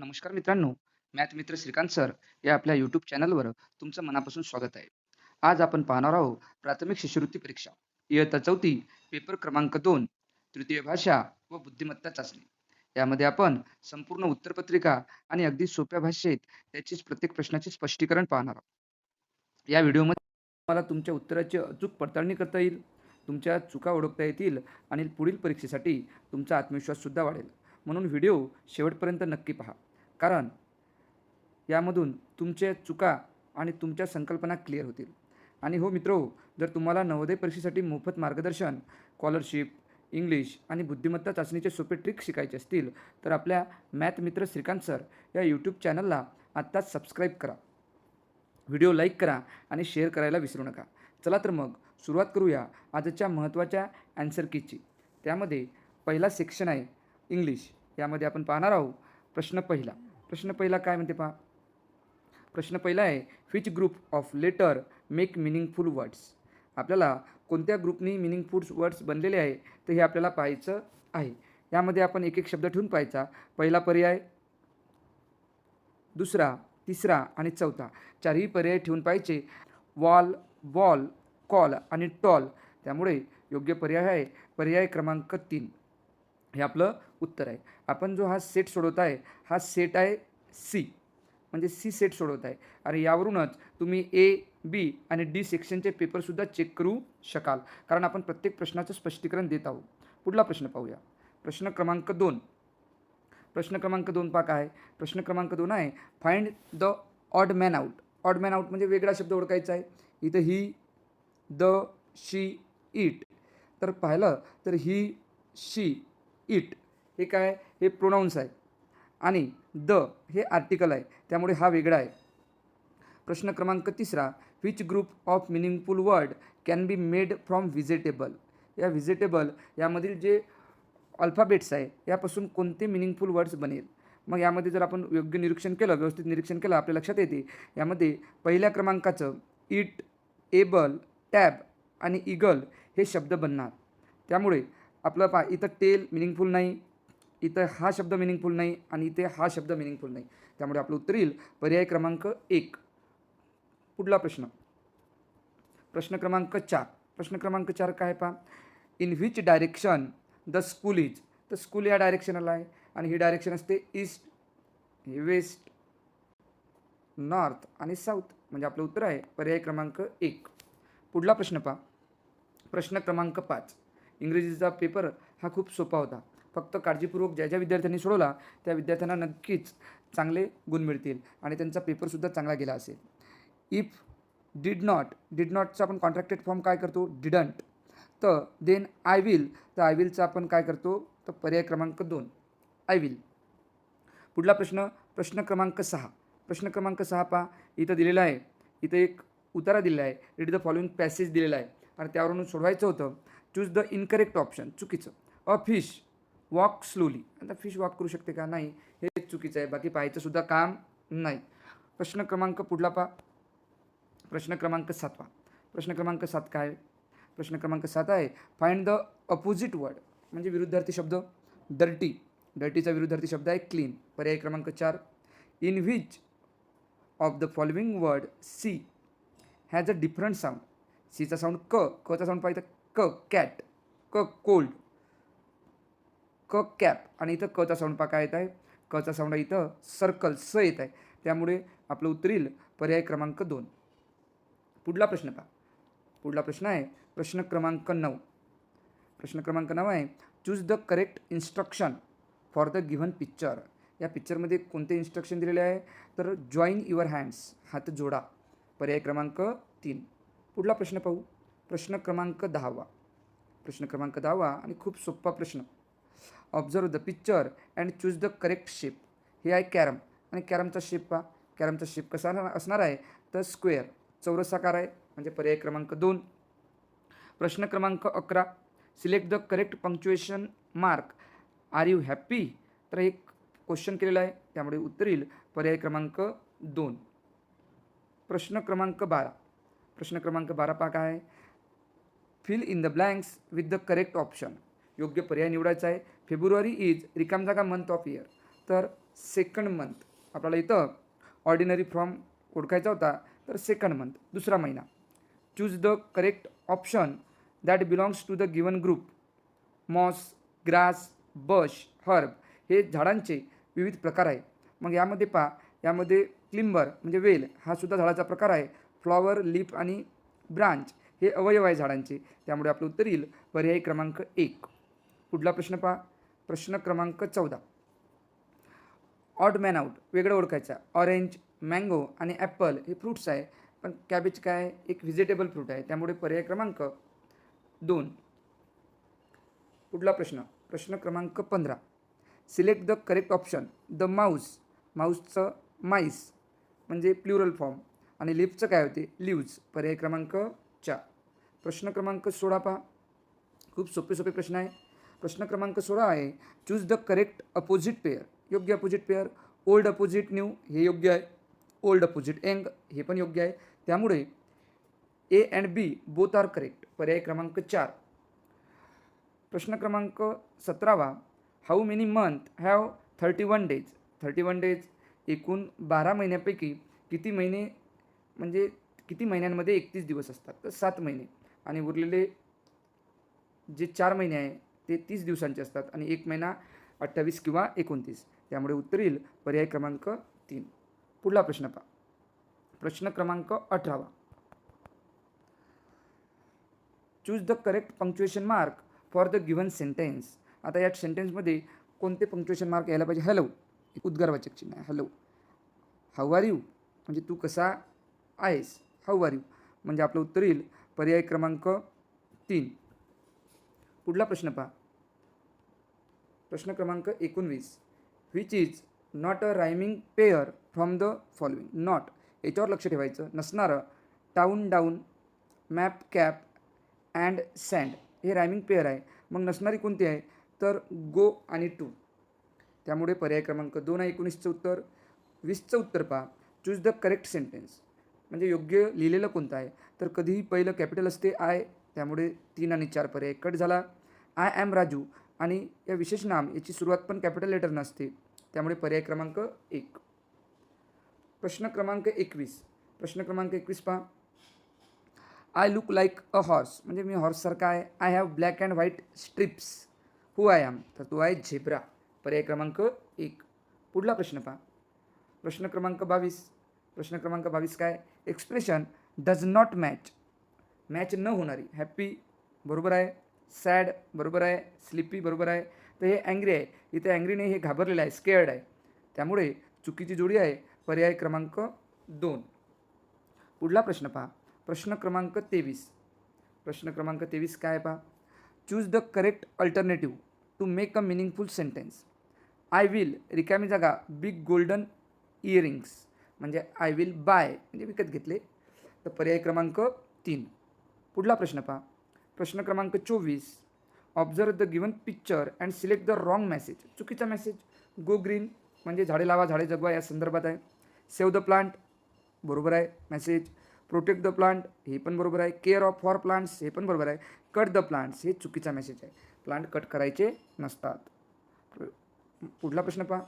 नमस्कार मित्रांनो, मॅथ मित्र श्रीकांत सर या आपल्या यूट्यूब चॅनलवर तुमचं मनापासून स्वागत आहे. आज आपण पाहणार आहोत प्राथमिक शिष्यवृत्ती परीक्षा इयत्ता 4थी पेपर क्रमांक 2 तृतीय भाषा व बुद्धिमत्ता चाचणी. यामध्ये आपण संपूर्ण उत्तरपत्रिका आणि अगदी सोप्या भाषेत त्याचीच प्रत्येक प्रश्नाचे स्पष्टीकरण पाहणार आहोत. या व्हिडिओमध्ये तुम्हाला तुमच्या उत्तराची अचूक पडताळणी करता येईल, तुमच्या चुका ओळखता येतील आणि पुढील परीक्षेसाठी तुमचा आत्मविश्वाससुद्धा वाढेल. म्हणून व्हिडिओ शेवटपर्यंत नक्की पहा, कारण यामधून तुमच्या चुका आणि तुमच्या संकल्पना क्लिअर होतील. आणि हो मित्रो, जर तुम्हाला नवोदय परीक्षेसाठी मोफत मार्गदर्शन, स्कॉलरशिप, इंग्लिश आणि बुद्धिमत्ता चाचणीचे सोपे ट्रिक शिकायचे असतील तर आपल्या मॅथ मित्र श्रीकांत सर या यूट्यूब चॅनलला आत्ताच सबस्क्राईब करा, व्हिडिओ लाईक करा आणि शेअर करायला विसरू नका. चला तर मग सुरुवात करूया आजच्या महत्त्वाच्या ॲन्सर कीची. त्यामध्ये पहिला सेक्शन आहे इंग्लिश. यामध्ये आपण पाहणार आहोत प्रश्न पहिला काय म्हणते पहा. प्रश्न पहिला आहे, which group of letter make meaningful words. आपल्याला कोणत्या ग्रुपनी मिनिंगफुल वर्ड्स बनलेले आहे तर हे आपल्याला पाहायचं आहे. यामध्ये आपण एक एक शब्द ठेवून पाहायचा. पहिला पर्याय, दुसरा, तिसरा आणि चौथा, चारही पर्याय ठेवून पाहिजे. वॉल, वॉल, कॉल आणि टॉल. त्यामुळे योग्य पर्याय आहे पर्याय क्रमांक 3. हे आपलं उत्तर आहे. आपण जो हा सेट सोडवत आहे हा सेट आहे सी, म्हणजे सी सेट सोडवत आहे. आणि यावरूनच तुम्ही ए, बी आणि डी सेक्शनचे पेपरसुद्धा चेक करू शकाल, कारण आपण प्रत्येक प्रश्नाचं स्पष्टीकरण देत आहोत. पुढला प्रश्न पाहूया. प्रश्न क्रमांक 2. प्रश्न क्रमांक 2 पहा काय. प्रश्न क्रमांक 2 आहे, find the odd man out. Odd man out म्हणजे वेगळा शब्द ओळखायचा आहे. इथं ही, द, शी, इट. तर पाहिलं तर ही, शी, इट हे काय, हे प्रोनाऊन्स आहे आणि द हे आर्टिकल आहे, त्यामुळे हा वेगळा आहे. प्रश्न क्रमांक 3, which group of meaningful word can be made from vegetable. या व्हिजिटेबल यामधील जे अल्फाबेट्स आहे यापासून कोणते मिनिंगफुल वर्ड्स बनेल. मग यामध्ये जर आपण योग्य निरीक्षण केलं, व्यवस्थित निरीक्षण केलं, आपल्या लक्षात येते यामध्ये पहिल्या क्रमांकाचं इट, एबल, टॅब आणि ईगल हे शब्द बनणार. त्यामुळे आपलं इथं टेल मिनिंगफुल नाही, इथं हा शब्द मिनिंगफुल नाही आणि इथे हा शब्द मिनिंगफुल नाही. त्यामुळे आपलं उत्तर येईल पर्याय क्रमांक 1. पुढला प्रश्न, प्रश्न क्रमांक 4. प्रश्न क्रमांक 4 काय पहा, in which direction the school is. तर स्कूल या डायरेक्शनला आहे आणि ही डायरेक्शन असते ईस्ट, वेस्ट, नॉर्थ आणि साऊथ. म्हणजे आपलं उत्तर आहे पर्याय क्रमांक 1. पुढला प्रश्न पहा. प्रश्न क्रमांक 5. इंग्रजीचा पेपर हा खूप सोपा होता. फक्त काळजीपूर्वक ज्या विद्यार्थ्यांनी सोडवला त्या विद्यार्थ्यांना नक्कीच चांगले गुण मिळतील आणि त्यांचा पेपरसुद्धा चांगला गेला असेल. इफ डिड नॉटचा आपण कॉन्ट्रॅक्टेड फॉर्म काय करतो, डिडंट. तर देन आय विल, तर आय विलचा आपण काय करतो, तर पर्याय क्रमांक 2 आय विल. पुढला प्रश्न, प्रश्न क्रमांक 6. प्रश्न क्रमांक 6 पहा, इथं दिलेला आहे, इथं एक उतारा दिलेला आहे, रीड द फॉलोइंग पॅसेज दिलेला आहे आणि त्यावरून सोडवायचं होतं. चूज द इनकरेक्ट ऑप्शन, चुकीचं. A fish walk slowly. आता फिश वॉक करू शकते का, नाही, हे चुकीचं आहे. बाकी पाहायचं सुद्धा काम नाही. प्रश्न क्रमांक पुढला पहा. प्रश्न क्रमांक 7. प्रश्न क्रमांक 7 काय, प्रश्न क्रमांक 7 आहे, फाइंड द अपोजिट वर्ड. म्हणजे विरुद्धार्थी शब्द, डर्टी. डर्टीचा विरुद्धार्थी शब्द आहे क्लीन. पर्याय क्रमांक 4. In which of the following word C has a different sound. सीचा साऊंड क, कचा साऊंड पाहिजे क कॅट, क कोल्ड, क कॅप आणि इथं कचा साऊंड पहा काय येत आहे, कचा साऊंड आहे इथं सर्कल, स येत आहे. त्यामुळे आपलं उत्तर येईल पर्याय क्रमांक 2. पुढला प्रश्न पहा. पुढला प्रश्न आहे प्रश्न क्रमांक 9. प्रश्न क्रमांक 9 आहे, choose the correct instruction for the given picture. या पिक्चरमध्ये कोणते इन्स्ट्रक्शन दिलेले आहे, तर जॉईन युअर हँड्स, हात जोडा. पर्याय क्रमांक 3. पुढला प्रश्न पाहू. प्रश्न क्रमांक 10. प्रश्न क्रमांक 10 आणि खूप सोपा प्रश्न. Observe the picture and choose the correct shape. हे आहे कॅरम आणि कॅरमचा शेप पहा. कॅरमचा शेप कसा असणार आहे, तर स्क्वेअर, चौरसाकार आहे. म्हणजे पर्याय क्रमांक 2. प्रश्न क्रमांक 11. Select the correct punctuation mark. Are you happy. तर एक क्वेश्चन केलेला आहे, त्यामुळे उत्तर येईल पर्याय क्रमांक 2. प्रश्न क्रमांक 12. प्रश्न क्रमांक 12 पहा काय, fill in the blanks with the correct option. योग्य पर्याय निवडायचा आहे. फेब्रुवारी इज रिकाम जागा मंथ ऑफ इयर. तर सेकंड मंथ. आपल्याला इथं ऑर्डिनरी फॉर्म ओळखायचा होता, तर सेकंड मंथ दुसरा महिना. Choose the correct option that belongs to the given group. Moss, grass, bush, herb हे झाडांचे विविध प्रकार आहे. मग यामध्ये पहा, यामध्ये क्लिंबर म्हणजे वेल हा सुद्धा झाडाचा प्रकार आहे. फ्लॉवर, लीफ आणि ब्रांच हे अवयव आहे झाडांचे. त्यामुळे आपलं उत्तर येईल पर्यायी क्रमांक 1. पुढला प्रश्न पहा, प्रश्न क्रमांक 14. ऑड मॅन आउट वेगळं ओळखायचं. ऑरेंज, मँगो आणि ॲपल हे फ्रूट्स आहे, पण कॅबेज काय आहे, एक व्हेजिटेबल फ्रूट आहे. त्यामुळे पर्याय क्रमांक 2. पुढला प्रश्न, प्रश्न क्रमांक 15. Select the correct option. The mouse, माऊसचं माईस म्हणजे प्लुरल फॉर्म, आणि लिफचं काय होते, लिव्ज. पर्याय क्रमांक 4. प्रश्न क्रमांक 16 पहा, खूप सोपे प्रश्न आहे. प्रश्न क्रमांक 16 आहे, choose the correct opposite pair. योग्य opposite pair. Old opposite new हे योग्य आहे. ओल्ड अपोजिट यंग हे पण योग्य आहे. त्यामुळे A and B both are correct. पर्याय क्रमांक 4. प्रश्न क्रमांक 17. How many month have 31 days. 31 days एकूण 12 महिन्यापैकी किती महिने म्हणजे किती महिन्यांमध्ये 31 दिवस असतात, तर 7 महिने. आणि उरलेले जे 4 महिने आहे ते 30 दिवसांचे असतात, आणि 1 महिना 28 किंवा 29. त्यामुळे उत्तर येईल पर्याय क्रमांक 3. पुढला प्रश्न पहा, प्रश्न क्रमांक 18. Choose the correct punctuation mark for the given sentence. आता या सेंटेन्समध्ये कोणते पंक्च्युएशन मार्क यायला पाहिजे. हॅलो उद्गारवाचक चिन्ह आहे, हॅलो. हाऊ आर यू म्हणजे तू कसा आहेस, हाऊ आर यू. म्हणजे आपलं उत्तर येईल पर्याय क्रमांक 3. पुढला प्रश्न पहा, प्रश्न क्रमांक 19. Which is not a rhyming pair from the following. Not याच्यावर लक्ष ठेवायचं. नसणारं town, down, map, cap and sand हे रायमिंग पेअर आहे. मग नसणारी कोणती आहे, तर गो आणि टू. त्यामुळे पर्याय क्रमांक 2 आहे 19चं उत्तर. 20चं उत्तर पहा, चूज द करेक्ट सेंटेन्स. म्हणजे योग्य लिहिलेलं कोणतं आहे, तर कधीही पहिलं कॅपिटल असते आय. त्यामुळे 3 आणि 4 पर्याय कट झाला. आय ॲम राजू आणि या विशेष नाम याची सुरुवात पण कॅपिटल लेटर नसते. त्यामुळे पर्याय क्रमांक 1. प्रश्न क्रमांक 21. प्रश्न क्रमांक 21 पहा, I look like a horse म्हणजे मी हॉर्ससारखा आहे. I have black and white strips. Who I am तर तो आहे झेब्रा. पर्याय क्रमांक 1. पुढला प्रश्न पहा, प्रश्न क्रमांक 22. प्रश्न क्रमांक 22 काय, expression does not match. Match न होणारी. हॅप्पी बरोबर आहे, सॅड बरोबर आहे, स्लिपी बरोबर आहे. तर हे अँग्री आहे. इथे अँग्री नाही, हे घाबरलेलं आहे, स्केअर्ड आहे. त्यामुळे चुकीची जोडी आहे पर्याय क्रमांक 2. पुढला प्रश्न पहा, प्रश्न क्रमांक 23. प्रश्न क्रमांक 23 काय पहा, choose the correct alternative to make a meaningful sentence. I will रिकामी जागा बिग गोल्डन इयरिंग्स म्हणजे आय विल बाय म्हणजे विकत घेतले. तर पर्याय क्रमांक 3. पुढला प्रश्न पहा, प्रश्न क्रमांक 24. Observe the given picture and select the wrong message. चुकीचा मेसेज. गो ग्रीन म्हणजे झाडे लावा झाडे जगवा या संदर्भात आहे. सेव्ह द प्लांट बरोबर आहे मेसेज. प्रोटेक्ट द प्लांट हे पण बरोबर आहे. केअर ऑफ फॉर प्लांट्स हे पण बरोबर आहे. कट द प्लांट्स हे चुकीचा मेसेज आहे. प्लांट कट करायचे नसतात. पुढला प्रश्न पहा,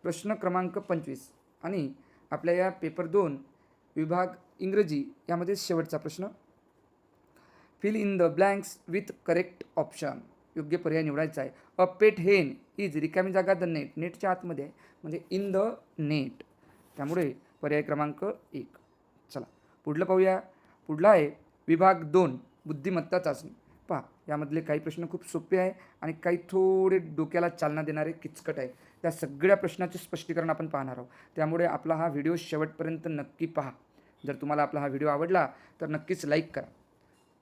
प्रश्न क्रमांक 25 आणि आपल्या या पेपर 2 विभाग इंग्रजी यामध्ये शेवटचा प्रश्न. Fill in the blanks with correct option. योग्य पर्याय निवडायचा आहे. अ पेट हेन इज रिकामी जागा द नेट. नेटच्या आतमध्ये आहे म्हणजे इन द नेट. त्यामुळे पर्याय क्रमांक 1. चला पुढलं पाहूया. पुढला आहे विभाग 2 बुद्धिमत्ता चाचणी. पहा यामधले काही प्रश्न खूप सोपे आहे आणि काही थोडे डोक्याला चालना देणारे किचकट आहे. त्या सगळ्या प्रश्नाचे स्पष्टीकरण आपण पाहणार आहोत. त्यामुळे आपला हा व्हिडिओ शेवटपर्यंत नक्की पहा. जर तुम्हाला आपला हा व्हिडिओ आवडला तर नक्कीच लाईक करा.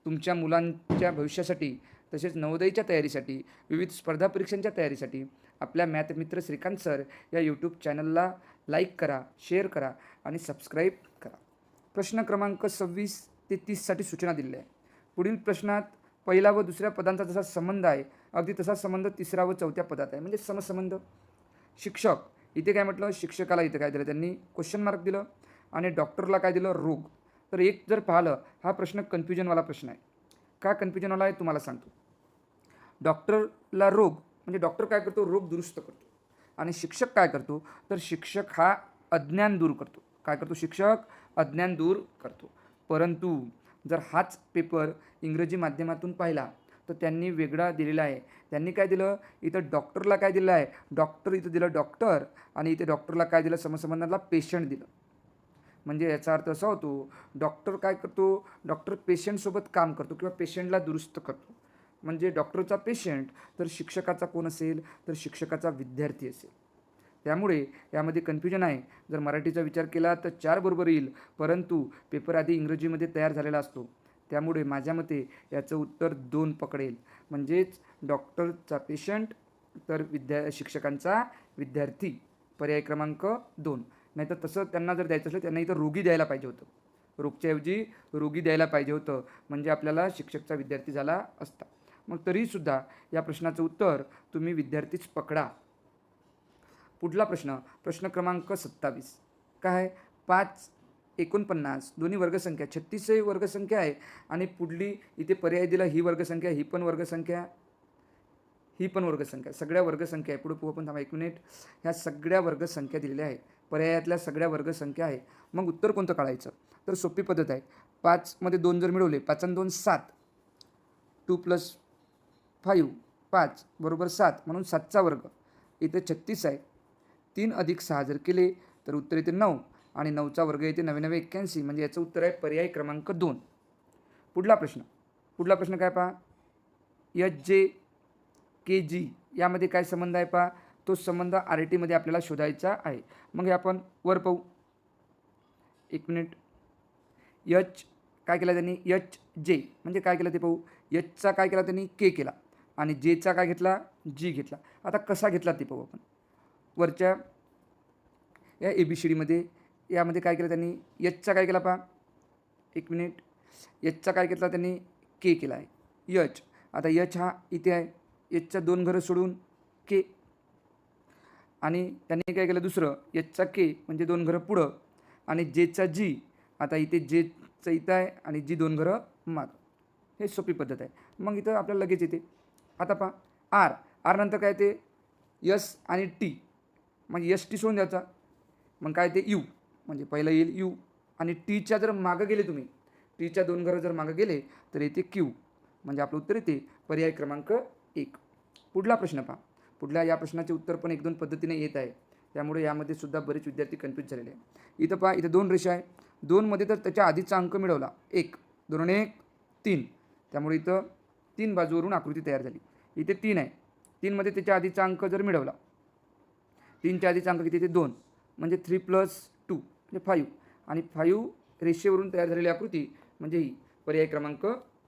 तुमच्या मुलांच्या भविष्यासाठी तसेच नवोदयच्या तयारीसाठी, विविध स्पर्धा परीक्षांच्या तयारीसाठी आपल्या मॅथ मित्र श्रीकांत सर या यूट्यूब चॅनलला लाईक करा, शेअर करा आणि सबस्क्राईब करा. प्रश्न क्रमांक 26 ते 30साठी सूचना दिलेल्या आहे. पुढील प्रश्नात पहिला व दुसऱ्या पदांचा जसा संबंध आहे अगदी तसा संबंध तिसरा व चौथ्या पदात आहे म्हणजे समसंबंध. शिक्षक इथे काय म्हटलं, शिक्षकाला इथे काय दिलं त्यांनी क्वेश्चन मार्क दिलं आणि डॉक्टरला काय दिलं, रोग. तर एक जर पाहिलं हा प्रश्न कन्फ्युजनवाला प्रश्न आहे. का कन्फ्युजनवाला आहे तुम्हाला सांगतो. डॉक्टरला रोग म्हणजे डॉक्टर काय करतो, रोग दुरुस्त करतो. आणि शिक्षक काय करतो, तर शिक्षक हा अज्ञान दूर करतो. काय करतो शिक्षक? अज्ञान दूर करतो. परंतु जर हाच पेपर इंग्रजी माध्यमातून पाहिला तर त्यांनी वेगळा दिलेला आहे. त्यांनी काय दिलं, इथं डॉक्टरला काय दिलं आहे, डॉक्टर इथं दिलं डॉक्टर, आणि इथे डॉक्टरला काय दिलं, समसंबंधातला पेशंट दिलं. म्हणजे याचा अर्थ असा होतो, डॉक्टर काय करतो, डॉक्टर पेशंटसोबत काम करतो किंवा पेशंटला दुरुस्त करतो. म्हणजे डॉक्टरचा पेशंट, तर शिक्षकाचा कोण असेल, तर शिक्षकाचा विद्यार्थी असेल. त्यामुळे यामध्ये कन्फ्युजन आहे. जर मराठीचा विचार केला तर 4 बरोबर येईल, परंतु पेपर आधी इंग्रजीमध्ये तयार झालेला असतो. त्यामुळे माझ्या मते याचं उत्तर 2 पकडेल. म्हणजेच डॉक्टरचा पेशंट, तर शिक्षकांचा विद्यार्थी, पर्याय क्रमांक 2. नाहीतर तसं त्यांना जर द्यायचं असलं, त्यांना इथं रोगी द्यायला पाहिजे होतं. रोगच्याऐवजी रोगी द्यायला पाहिजे होतं, म्हणजे आपल्याला शिक्षकचा विद्यार्थी झाला असता. मग तरीसुद्धा या प्रश्नाचं उत्तर तुम्ही विद्यार्थीच पकडा. पुढला प्रश्न, प्रश्न क्रमांक 27. काय? 5, 49 दोन्ही वर्गसंख्या, 36 ही वर्गसंख्या आहे, आणि पुढली इथे पर्याय दिला, ही वर्गसंख्या, ही पण वर्गसंख्या, ही पण वर्गसंख्या, सगळ्या वर्गसंख्या आहे. पुढे पाहू आपण, थांबा 1 मिनिट. ह्या सगळ्या वर्गसंख्या दिलेल्या आहे, पर्यायातल्या सगळ्या वर्गसंख्या आहे. मग उत्तर कोणतं काढायचं? तर सोपी पद्धत आहे. 5 मध्ये 2 जर मिळवले, 5 आणि 2 7, 2 + 5 5 बरोबर 7, म्हणून 7चा वर्ग. इथे 36 आहे. 3 + 6 जर केले तर उत्तर येते 9, आणि 9चा वर्ग येते 9 9 81, म्हणजे याचं उत्तर आहे पर्याय क्रमांक 2. पुढला प्रश्न काय पहा, HJ KG यामध्ये काय संबंध आहे पहा, तो संबंध RT मध्ये आपल्याला शोधायचा आहे. मग हे आपण वर पाहू. 1 मिनिट. H काय केला त्यांनी, HJ म्हणजे काय केलं ते पाहू. Hचा काय केला त्यांनी, K केला, आणि Jचा काय घेतला, G घेतला. आता कसा घेतला ते पाहू आपण. वरच्या या ABCD मध्ये यामध्ये काय केलं त्यांनी, Hचा काय केला पहा, 1 मिनिट. Hचा काय घेतला त्यांनी, K केला आहे. H, आता H हा इथे आहे, Hच्या 2 घरं सोडून K, आणि त्यांनी काय केलं दुसरं, Hचा K म्हणजे 2 घरं पुढं, आणि Jचा G, आता इथे Jचं इथं आहे, आणि G 2 घरं मागं. हे सोपी पद्धत आहे. मग इथं आपल्याला लगेच येते. आता पहा R नंतर काय येते, S आणि T, म्हणजे ST सोडून द्यायचा, मग काय ते U, म्हणजे पहिलं येईल U, आणि Tच्या जर मागं गेले तुम्ही, Tच्या 2 घरं जर मागं गेले तर येते Q, म्हणजे आपलं उत्तर येते पर्याय क्रमांक 1. पुढला प्रश्न पहा. पुढल्या या प्रश्नाचे उत्तर पण 1-2 पद्धतीने येत आहे, त्यामुळे यामध्ये सुद्धा बरेच विद्यार्थी कन्फ्यूज झालेले आहे. इथं पहा, इथं 2 रेषा आहे. 2 मध्ये तर त्याच्या आधीचा अंक मिळवला 1, 2 1 3, त्यामुळे इथं 3 बाजूवरून आकृती तयार झाली. इथे 3 आहे, 3 मध्ये त्याच्या आधीचा अंक जर मिळवला, 3च्या आधीचा अंक किती, ते 2, म्हणजे 3 + 2 म्हणजे 5, आणि 5 रेषेवरून तयार झालेली आकृती म्हणजे ही पर्याय क्रमांक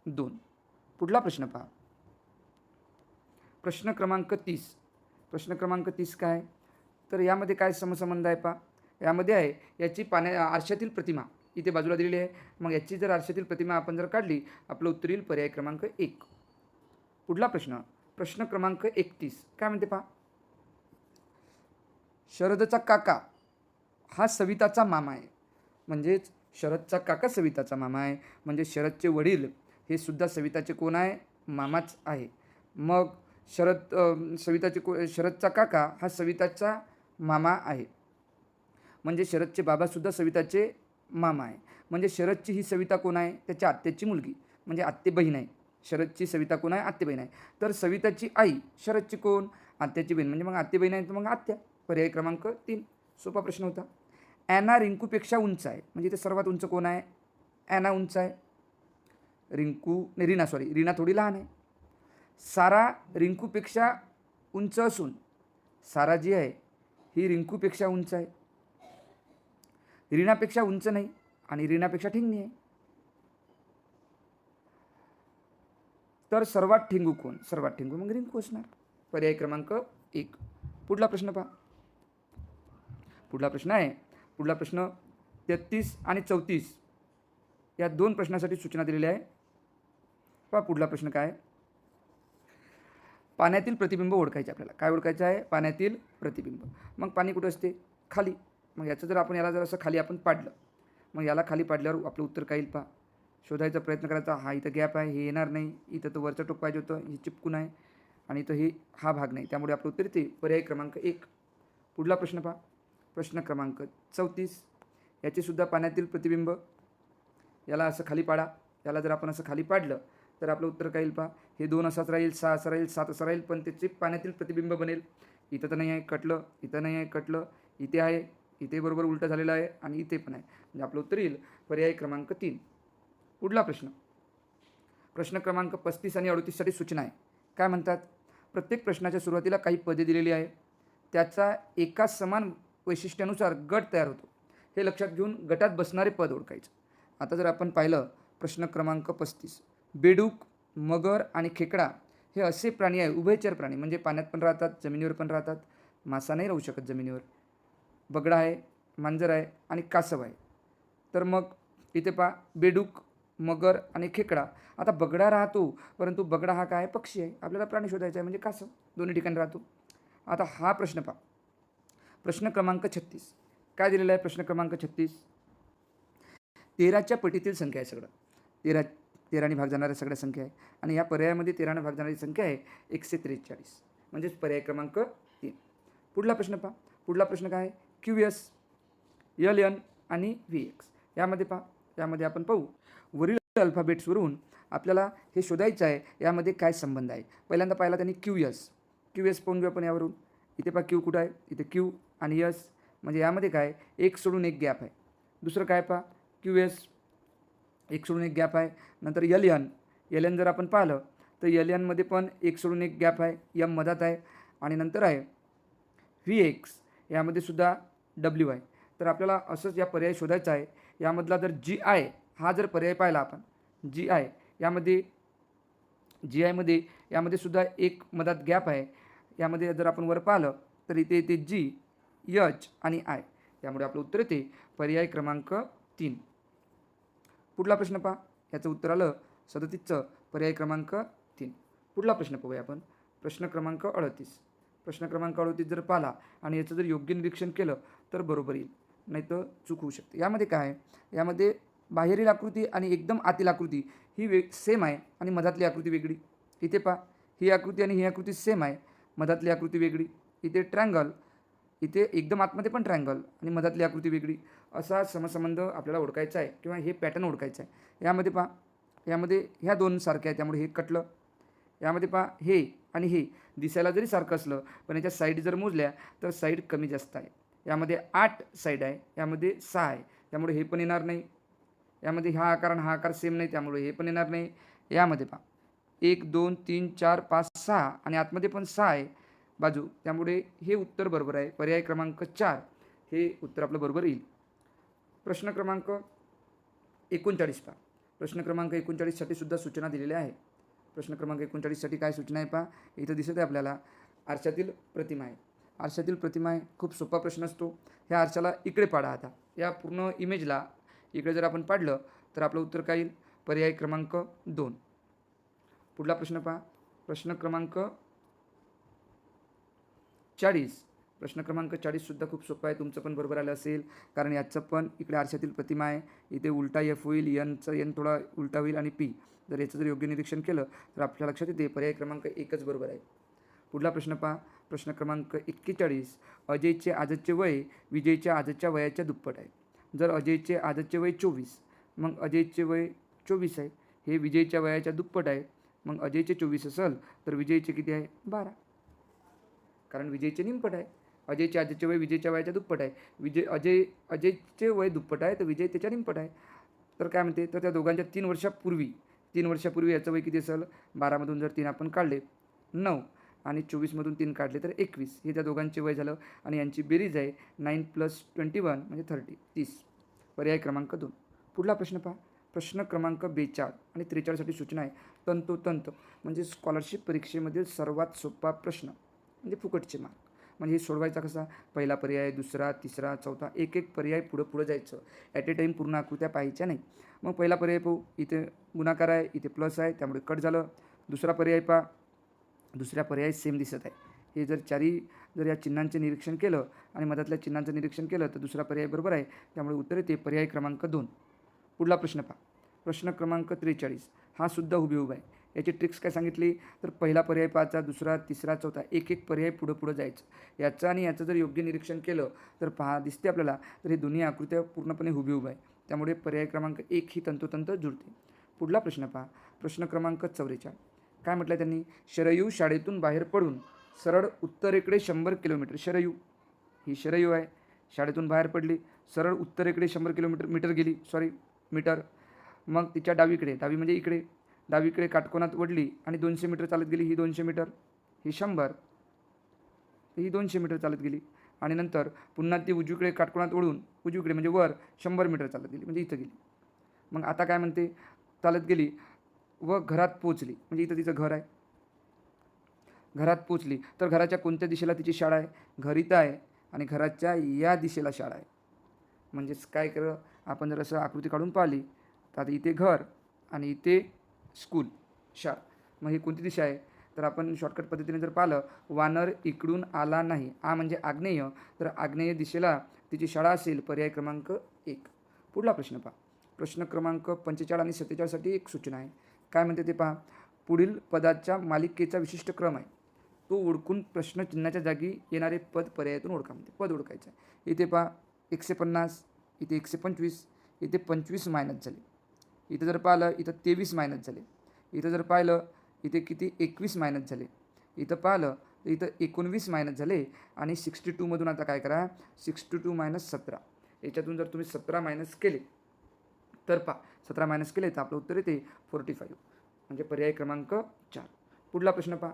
2. पुढला प्रश्न पहा. प्रश्न क्रमांक 30 काय, तर यामध्ये काय समसंबंध आहे पहा. यामध्ये आहे, याची आरशातील प्रतिमा इथे बाजूला दिलेली आहे. मग याची जर आरशातील प्रतिमा आपण जर काढली, आपलं उत्तर येईल पर्याय क्रमांक 1. पुढला प्रश्न क्रमांक 31 काय म्हणते पहा. शरदचा काका हा सविताचा मामा आहे. म्हणजेच शरदचा काका सविताचा मामा आहे, म्हणजे शरदचे वडील हे सुद्धा सविताचे कोण आहे, मामाच आहे. मग शरदचा काका हा सविताचा मामा आहे, म्हणजे शरदचे बाबासुद्धा सविताचे मामा आहे. म्हणजे शरदची ही सविता कोण आहे, त्याच्या आत्याची मुलगी, म्हणजे आत्ते बहीण आहे. शरदची सविता कोण आहे, आत्ते बहीण आहे. तर सविताची आई शरदची कोण, आत्याची बहीण, म्हणजे मग आत्ते बहीण आहे तर मग आत्या. पर्याय क्रमांक 3. सोपा प्रश्न होता. ॲना रिंकूपेक्षा उंच आहे, म्हणजे ते सर्वात उंच कोण आहे, ॲना उंच आहे. रीना थोडी लहान आहे. सारा रिंकूपेक्षा उंच असून सारा जी आहे ही रिंकूपेक्षा उंच आहे, रीनापेक्षा उंच नाही, आणि रीनापेक्षा ठिंगणी आहे. तर सर्वात ठिंगू कोण, सर्वात ठिंगू मग रिंकू असणार. पर्याय क्रमांक 1. पुढला प्रश्न पहा. पुढला प्रश्न 33 आणि 34 या 2 प्रश्नासाठी सूचना दिलेल्या आहे. पहा पुढला प्रश्न काय, पाण्यातील प्रतिबिंब ओळखायचे आपल्याला. काय ओळखायचं आहे, पाण्यातील प्रतिबिंब. मग पाणी कुठं असते, खाली. मग याचं जर आपण याला जर असं खाली आपण पाडलं, मग याला खाली पाडल्यावर आपलं उत्तर काय येईल पहा. शोधायचा प्रयत्न करायचा. हा इथं गॅप आहे, हे येणार नाही. इथं तर वरचं टोक पाहिजे होतं, हे चिपकून आहे, आणि इथं हा भाग नाही, त्यामुळे आपलं उत्तर येते पर्याय क्रमांक 1. पुढला प्रश्न पहा. प्रश्न क्रमांक 34. याचेसुद्धा पाण्यातील प्रतिबिंब. याला असं खाली पाडा. याला जर आपण असं खाली पाडलं तर आपलं उत्तर काय येईल पहा. हे 2 असाच राहील, 6 असं राहील, 7 असं राहील, पण त्याचे पाण्यातील प्रतिबिंब बनेल. इथं तर नाही आहे कटलं, इथं नाही आहे कटलं, इथे आहे, इथे बरोबर उलटं झालेलं आहे आणि इथे पण आहे. म्हणजे आपलं उत्तर येईल पर्याय क्रमांक 3. पुढला प्रश्न. प्रश्न क्रमांक 35 आणि 38साठी सूचना आहे. काय म्हणतात. प्रत्येक प्रश्नाच्या सुरुवातीला काही पदे दिलेली आहे. त्याचा एका समान वैशिष्ट्यानुसार गट तयार होतो. हे लक्षात घेऊन गटात बसणारे पद ओळखायचं. आता जर आपण पाहिलं प्रश्न क्रमांक 35. बेडूक, मगर आणि खेकडा हे असे प्राणी आहे, उभयचर प्राणी, म्हणजे पाण्यात पण राहतात, जमिनीवर पण राहतात. मासा नाही राहू शकत जमिनीवर. बगडा आहे, मांजर आहे आणि कासव आहे. तर मग इथे पहा बेडूक, मगर आणि खेकडा. आता बगडा राहतो, परंतु बगडा हा काय पक्षी आहे, आपल्याला प्राणी शोधायचा आहे, म्हणजे कासव दोन्ही ठिकाणी राहतो. आता हा प्रश्न पहा. प्रश्न क्रमांक 36. काय दिलेला आहे प्रश्न क्रमांक 36. 13च्या पटीतील संख्या आहे सगळं. 13ने भाग जाणाऱ्या सगळ्या संख्या आहे आणि या पर्यायामध्ये 13ने भाग जाणारी संख्या आहे 143. म्हणजेच पर्याय क्रमांक 3. पुढला प्रश्न पहा. पुढला प्रश्न काय आहे. QS, LN आणि VX. यामध्ये पहा. यामध्ये आपण पाहू वरील अल्फाबेट्सवरून आपल्याला हे शोधायचं आहे यामध्ये काय संबंध आहे. पहिल्यांदा पाहिला त्यांनी QS पाहून घेऊ आपण यावरून. इथे पहा Q कुठं आहे, इथे Q आणि S, म्हणजे यामध्ये काय एक सोडून एक गॅप आहे. दुसरं काय पहा QS, एक सोडून एक गॅप आहे. नंतर LN जर आपण पाहिलं तर LNमध्ये पण एक सोडून एक गॅप आहे, M मधात आहे. आणि नंतर आहे VX, यामध्ये सुद्धा W आहे. तर आपल्याला असंच या पर्याय शोधायचा आहे. यामधला जर GI हा जर पर्याय पाहिला आपण, GI यामध्ये यामध्ये सुद्धा एक मधात गॅप आहे. यामध्ये जर आपण वर पाहिलं तर इथे येते G, H आणि I. त्यामुळे आपलं उत्तर येते पर्याय क्रमांक 3. पुढला प्रश्न पहा. याचं उत्तर आलं 37चं पर्याय क्रमांक 3. पुढला प्रश्न पाहूया आपण. प्रश्न क्रमांक 38. प्रश्न क्रमांक 38 जर पाहिला आणि याचं जर योग्य निरीक्षण केलं तर बरोबर येईल, नाही तर चूक होऊ शकते. यामध्ये काय आहे, यामध्ये बाहेरील आकृती आणि एकदम आतील आकृती ही सेम आहे आणि मधातली आकृती वेगळी. इथे पहा ही आकृती आणि ही आकृती सेम आहे, मधातली आकृती वेगळी. इथे ट्रँगल, इथे एकदम आतमध्ये पण ट्रँगल आणि मधातली आकृती वेगळी. असा समसंबंध आपल्याला ओळखायचा आहे किंवा हे पॅटर्न ओळखायचं आहे. यामध्ये पहा यामध्ये ह्या दोन सारख्या आहे त्यामुळे हे कटलं. यामध्ये पहा हे आणि हे दिसायला जरी सारखं असलं पण याच्या साईड जर मोजल्या तर साईड कमी जास्त आहे. यामध्ये 8 साईड आहे, यामध्ये 6 आहे, त्यामुळे हे पण येणार नाही. यामध्ये हा आकार आणि हा आकार सेम नाही, त्यामुळे हे पण येणार नाही. यामध्ये पहा 1 2 3 4 5 6 आणि आतमध्ये पण 6 आहे बाजू, त्यामुळे हे उत्तर बरोबर आहे. पर्याय क्रमांक 4 हे उत्तर आपलं बरोबर येईल. प्रश्न क्रमांक 39 पहा. प्रश्न क्रमांक 39साठी सुद्धा सूचना दिलेल्या आहे. प्रश्न क्रमांक 39साठी काय सूचना आहे पहा. इथं दिसत आहे आपल्याला आरशातील प्रतिमा आहे. आरशातील प्रतिमा आहे, खूप सोपा प्रश्न असतो. ह्या आरशाला इकडे पाडा. आता या पूर्ण इमेजला इकडे जर आपण पाडलं तर आपलं उत्तर काय येईल, पर्याय क्रमांक 2. पुढला प्रश्न पहा. प्रश्न क्रमांक 40. प्रश्न क्रमांक 40 सुद्धा खूप सोपा आहे, तुमचं पण बरोबर आलं असेल, कारण याचं पण इकडे आरशातील प्रतिमा आहे. इथे उलटा F होईल, N थोडा उलटा होईल आणि P. जर याचं जर योग्य निरीक्षण केलं तर आपल्या लक्षात येते पर्याय क्रमांक 1च बरोबर आहे. पुढला प्रश्न पहा. प्रश्न क्रमांक 41. अजयचे आजचे वय विजयच्या आजच्या वयाच्या दुप्पट आहे. जर अजयचे आजचे वय 24, मग अजयचे वय 24 आहे, हे विजयच्या वयाच्या दुप्पट आहे. मग अजयचे 24 असेल तर विजयचे किती आहे, 12, कारण विजयचे निमपट आहे. अजयचे आजचे वय विजयच्या वयाच्या दुप्पट आहे. अजयचे वय दुप्पट आहे तर विजय त्याच्या निमपट आहे. तर काय म्हणते, तर त्या दोघांच्या 3 वर्षापूर्वी याचं वय किती असेल, 12मधून जर 3 आपण काढले 9 आणि 24मधून 3 काढले तर 21, हे त्या दोघांचे वय झालं. आणि यांची बेरीज आहे 9 + 21 म्हणजे 30. पर्याय क्रमांक 2. पुढला प्रश्न पहा. प्रश्न क्रमांक 42 आणि 43साठी सूचना आहे. तंतोतंत म्हणजे स्कॉलरशिप परीक्षेमधील सर्वात सोपा प्रश्न, म्हणजे फुकटचे मार्क. म्हणजे सोडवायचा कसा, पहिला पर्याय, दुसरा, तिसरा, चौथा, एक पर्याय पुढं जायचं. ॲट ए टाईम पूर्ण आकृत्या पाहायच्या नाही. मग पहिला पर्याय पाहू. इथे गुणाकार आहे, इथे प्लस आहे, त्यामुळे कट झालं. दुसरा पर्याय पहा. दुसऱ्या पर्याय सेम दिसत आहे. हे जर या चिन्हांचे निरीक्षण केलं आणि मधातल्या चिन्हांचं निरीक्षण केलं तर दुसरा पर्याय बरोबर आहे, त्यामुळे उत्तर येते पर्याय क्रमांक 2. पुढला प्रश्न पहा. प्रश्न क्रमांक 43. हा सुद्धा हुबेहूब आहे. याची ट्रिक्स काय सांगितली तर पहिला पर्याय पाहायचा, दुसरा, तिसरा, चौथा, एक एक पर्याय पुढं जायचं. याचं आणि याचं जर योग्य निरीक्षण केलं तर दिसते आपल्याला तर ही दोन्ही आकृत्या पूर्णपणे हुबेहूब आहे. त्यामुळे पर्याय क्रमांक 1 ही तंतोतंत जुळते. पुढला प्रश्न पहा, प्रश्न क्रमांक 44. काय म्हटलं त्यांनी, शरयू शाळेतून बाहेर पडून सरळ उत्तरेकडे 100 किलोमीटर. शरयू ही शरयू आहे, शाळेतून बाहेर पडली, सरळ उत्तरेकडे 100 मीटर गेली, मीटर. मग तिच्या डावीकडे, डावी म्हणजे इकडे, डावीकडे काटकोनात वळली आणि 200 मीटर चालत गेली. ही 200 मीटर, ही 100, ही 200 मीटर चालत गेली. आणि नंतर पुन्हा ती उजवीकडे काटकोनात वळून उजवीकडे म्हणजे वर 100 मीटर चालत गेली, म्हणजे इथं गेली. मग आता काय म्हणते, चालत गेली व घरात पोचली, म्हणजे इथं तिचं घर आहे. घरात पोचली तर घराच्या कोणत्या दिशेला तिची शाळा आहे, घर इथं आहे आणि घराच्या या दिशेला शाळा आहे. म्हणजेच काय करा, आपण जर असं आकृती काढून पाहिली तर आता इथे घर आणि इथे स्कूल, शाळा. मग ही कोणती दिशा आहे तर आपण शॉर्टकट पद्धतीने जर पाहिलं, वानर इकडून आला नाही, म्हणजे आग्नेय, तर आग्नेय दिशेला तिची शाळा असेल. पर्याय क्रमांक 1. पुढला प्रश्न पहा, प्रश्न क्रमांक 45 आणि 47साठी एक सूचना आहे. काय म्हणते ते पहा, पुढील पदाच्या मालिकेचा विशिष्ट क्रम आहे, तो ओळखून प्रश्नचिन्हाच्या जागी येणारे पद पर्यायातून ओळखा. म्हणते पद ओळखायचं आहे. इथे पहा 150, इथे 125, इथे 25 मायनस झाले. इथं जर पाहिलं इथं 23 मायनस झाले. इथं जर पाहिलं इथे किती 21 मायनस झाले. इथं पाहिलं तर इथं 19 मायनस झाले. आणि 62मधून आता काय करा, 62 मायनस 17, याच्यातून जर तुम्ही 17 मायनस केले तर 17 मायनस केले तर आपलं उत्तर येते 45, म्हणजे पर्याय क्रमांक 4. पुढला प्रश्न पहा,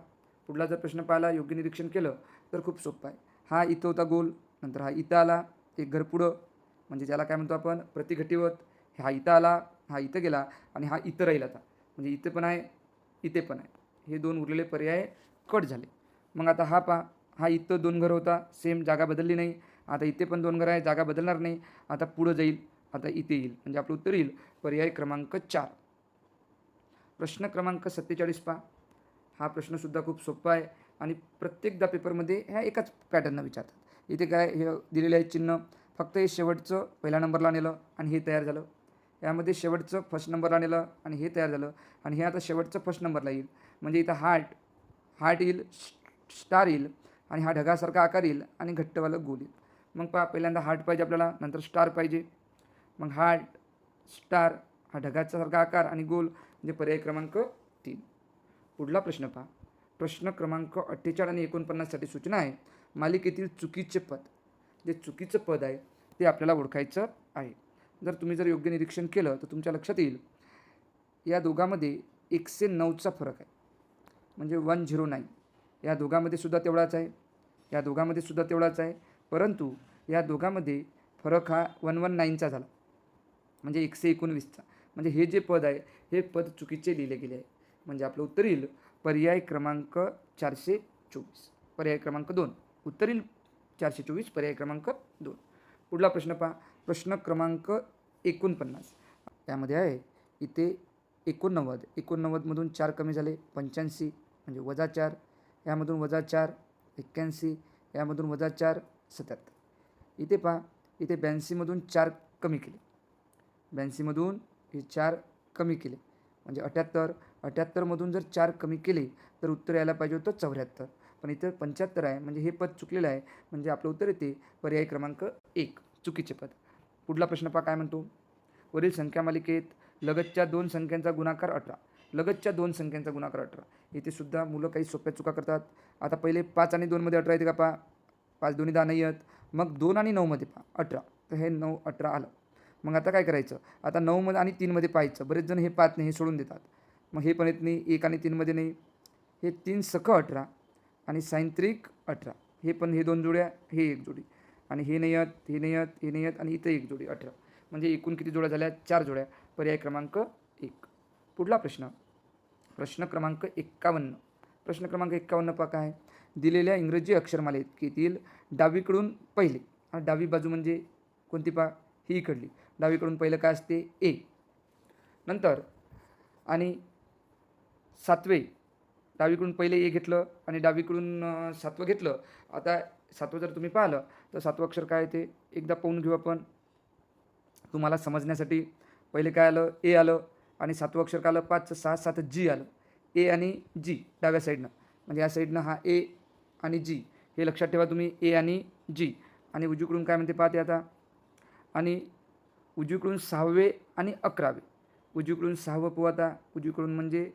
पुढला जर प्रश्न पाहिला, योग्य निरीक्षण केलं तर खूप सोपं आहे. हा इथं होता गोल, नंतर हा इथं आला, एक घर पुढं, म्हणजे ज्याला काय म्हणतो आपण प्रतिघटिवत. हा इथं आला, हा इथं गेला आणि हा इथं राहील. आता म्हणजे इथं पण आहे, इथे पण आहे, हे दोन उरलेले पर्याय कट झाले. मग आता हा पहा, हा इथं 2 घर होता, सेम जागा बदलली नाही. आता इथे पण 2 घर आहे, जागा बदलणार नाही. आता पुढं जाईल, आता इथे येईल, म्हणजे आपलं उत्तर येईल पर्याय क्रमांक 4. प्रश्न क्रमांक 47 पहा, हा प्रश्नसुद्धा खूप सोपा आहे आणि प्रत्येकदा पेपरमध्ये ह्या एकाच पॅटर्ननं विचारतात. इथे काय हे दिलेलं आहे चिन्ह, फक्त हे शेवटचं पहिल्या नंबरला नेलं आणि हे तयार झालं. यामध्ये शेवटचं फर्स्ट नंबरला नेलं आणि हे तयार झालं. आणि हे आता शेवटचं फर्स्ट नंबरला येईल, म्हणजे इथं हार्ट येईल, स्टार येईल आणि हा ढगासारखा आकार येईल आणि घट्टवालं गोल येईल. मग पहा, पहिल्यांदा हार्ट पाहिजे आपल्याला, नंतर स्टार पाहिजे. मग हार्ट, स्टार, हा ढगासारखा आकार आणि गोल, म्हणजे पर्याय क्रमांक 3. पुढला प्रश्न पहा, प्रश्न क्रमांक 48 आणि 49साठी सूचना आहे. मालिकेतील चुकीचे पद, जे चुकीचं पद आहे ते आपल्याला ओळखायचं आहे. जर योग्य निरीक्षण केलं तर तुमच्या लक्षात येईल, या दोघांमध्ये 109चा फरक आहे, म्हणजे 109. या दोघांमध्ये सुद्धा तेवढाच आहे, या दोघांमध्ये सुद्धा तेवढाच आहे, परंतु या दोघांमध्ये फरक हा 119चा झाला, म्हणजे 119चा. म्हणजे हे जे पद आहे हे पद चुकीचे लिहिले गेले आहे. म्हणजे आपलं उत्तर येईल पर्याय क्रमांक 424, पर्याय क्रमांक 2. उत्तर येईल 424, पर्याय क्रमांक 2. पुढला प्रश्न पहा, प्रश्न क्रमांक 49. यामध्ये आहे इथे 89, 89मधून 4 कमी झाले 85, म्हणजे -4. यामधून -4 81, यामधून -4 77. इथे पहा, इथे 82मधून 4 कमी केले, 82मधून हे 4 कमी केले, म्हणजे 78. 78मधून जर 4 कमी केले तर उत्तर यायला पाहिजे होतं 74, पण इथं 75 आहे, म्हणजे हे पद चुकलेलं आहे. म्हणजे आपलं उत्तर येते पर्याय क्रमांक 1, चुकीचे पद. पुढला प्रश्न पहा, काय म्हणतो, वरील संख्या मालिकेत लगतच्या 2 संख्यांचा गुणाकार 18. लगतच्या 2 संख्यांचा गुणाकार 18. इथे सुद्धा मुलं काही सोप्या चुका करतात. आता पहिले 5 आणि 2मध्ये 18 येते का पहा, 5 2 10 नाही येत. मग 2 आणि 9मध्ये पहा 18, तर हे 9 18 आलं. मग आता काय करायचं, आता 9 आणि 3मध्ये पाहायचं. बरेच जण हे पाहत नाही, हे सोडून देतात. मग हे पण येत नाही, 1 आणि 3मध्ये नाही. हे 3 सख 18 आणि सायंत्रिक 18, हे पण हे 2 जोड्या, हे 1 जोडी, आणि हे नाही येत, हे नाही येत, हे नाही येत, आणि इथं 1 जोडी 18. म्हणजे एकूण किती जोड्या झाल्या, 4 जोड्या, पर्याय क्रमांक 1. पुढला प्रश्न, प्रश्न क्रमांक 51. प्रश्न क्रमांक 51 पहा, काय दिलेल्या इंग्रजी अक्षरमालेतील डावीकडून पहिले, डावी बाजू म्हणजे कोणती पहा, ही इकडली. डावीकडून पहिलं काय असते, ए. नंतर आणि 7वे, डावीकडून पहिले ए घेतलं आणि डावीकडून 7वं घेतलं. आता 7वं जर तुम्ही पाहिलं तर 7वं अक्षर काय ते एकदा पाहून घेऊ आपण, तुम्हाला समजण्यासाठी. पहिले काय आलं, ए आलं, आणि 7वं अक्षर काय आलं, 5 6 7 जी आलं. ए आणि जी डाव्या साईडनं, म्हणजे या साईडनं हा ए आणि जी, हे लक्षात ठेवा तुम्ही, ए आणि जी. आणि उजवीकडून काय म्हणते पाहते आता, आणि उजवीकडून 6वे आणि 11वे, उजवीकडून 6वं पाहू आता, उजवीकडून म्हणजे